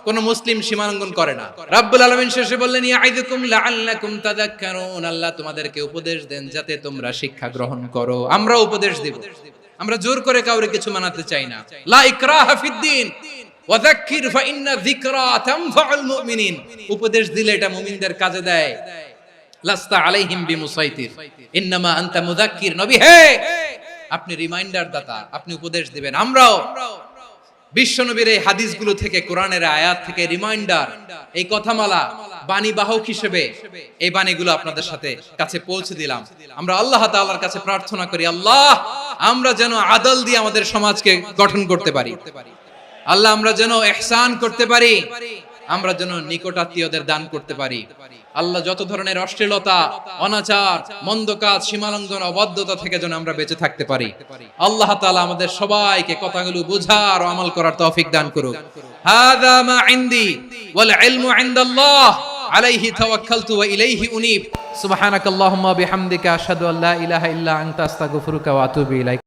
কোন মুসলিম সীমালঙ্ঘন করে না। রাব্বুল আলামিন শেষে বললেন ইয়াইদুকুম লাআল্লাকুম তাযাক্কারুন, আল্লাহ তোমাদেরকে উপদেশ দেন যাতে তোমরা শিক্ষা গ্রহণ করো। আমরা উপদেশ দেব, আমরা জোর করে কাউরে কিছু মানাতে চাই না। লা ইকরাহা ফিদ্দিন ওয়াযাক্কির ফাইন্না যিকরা তানফাউল মুমিনিন। উপদেশ দিলে এটা মুমিনদের কাজে দেয়। লাস্তা আলাইহিম বিমুসাইতির ইন্নামা আনতা মুযাক্কির। নবী হে, আপনি রিমাইন্ডার দাতা, আপনি উপদেশ দিবেন। আমরাও বিশ্বনবীর এই হাদিসগুলো থেকে, কোরআনের আয়াত থেকে রিমাইন্ডার, এই কথামালা, বাণী বাহক হিসেবে এই বাণীগুলো আপনাদের সাথে কাছে পৌঁছে দিলাম। আমরা আল্লাহ তাআলার কাছে প্রার্থনা করি, আল্লাহ আমরা যেন আদল দিয়ে আমাদের সমাজকে গঠন করতে পারি। আল্লাহ আমরা যেন ইহসান করতে পারি, আমরা যেন নিকটাত্মীয়দের দান করতে পারি। আল্লাহ যত ধরনের অশ্লীলতা, অনাচার, মন্দ কাজ, সীমালঙ্ঘন, অবাধ্যতা থেকে যেন আমরা বেঁচে থাকতে পারি। আল্লাহ তাআলা আমাদের সবাইকে কথাগুলো বোঝার ও আমল করার তৌফিক দান করুক। হাযা মা ইনদি ওয়াল ইলমু ইনদাল্লাহ আলাইহি তাওয়াক্কালতু ওয়া ইলাইহি উনীব। সুবহানাকাল্লাহুম্মা বিহামদিকা আশহাদু আল্লা ইলাহা ইল্লা আনতা আস্তাগফিরুকা ওয়া আতুবু ইলাইক।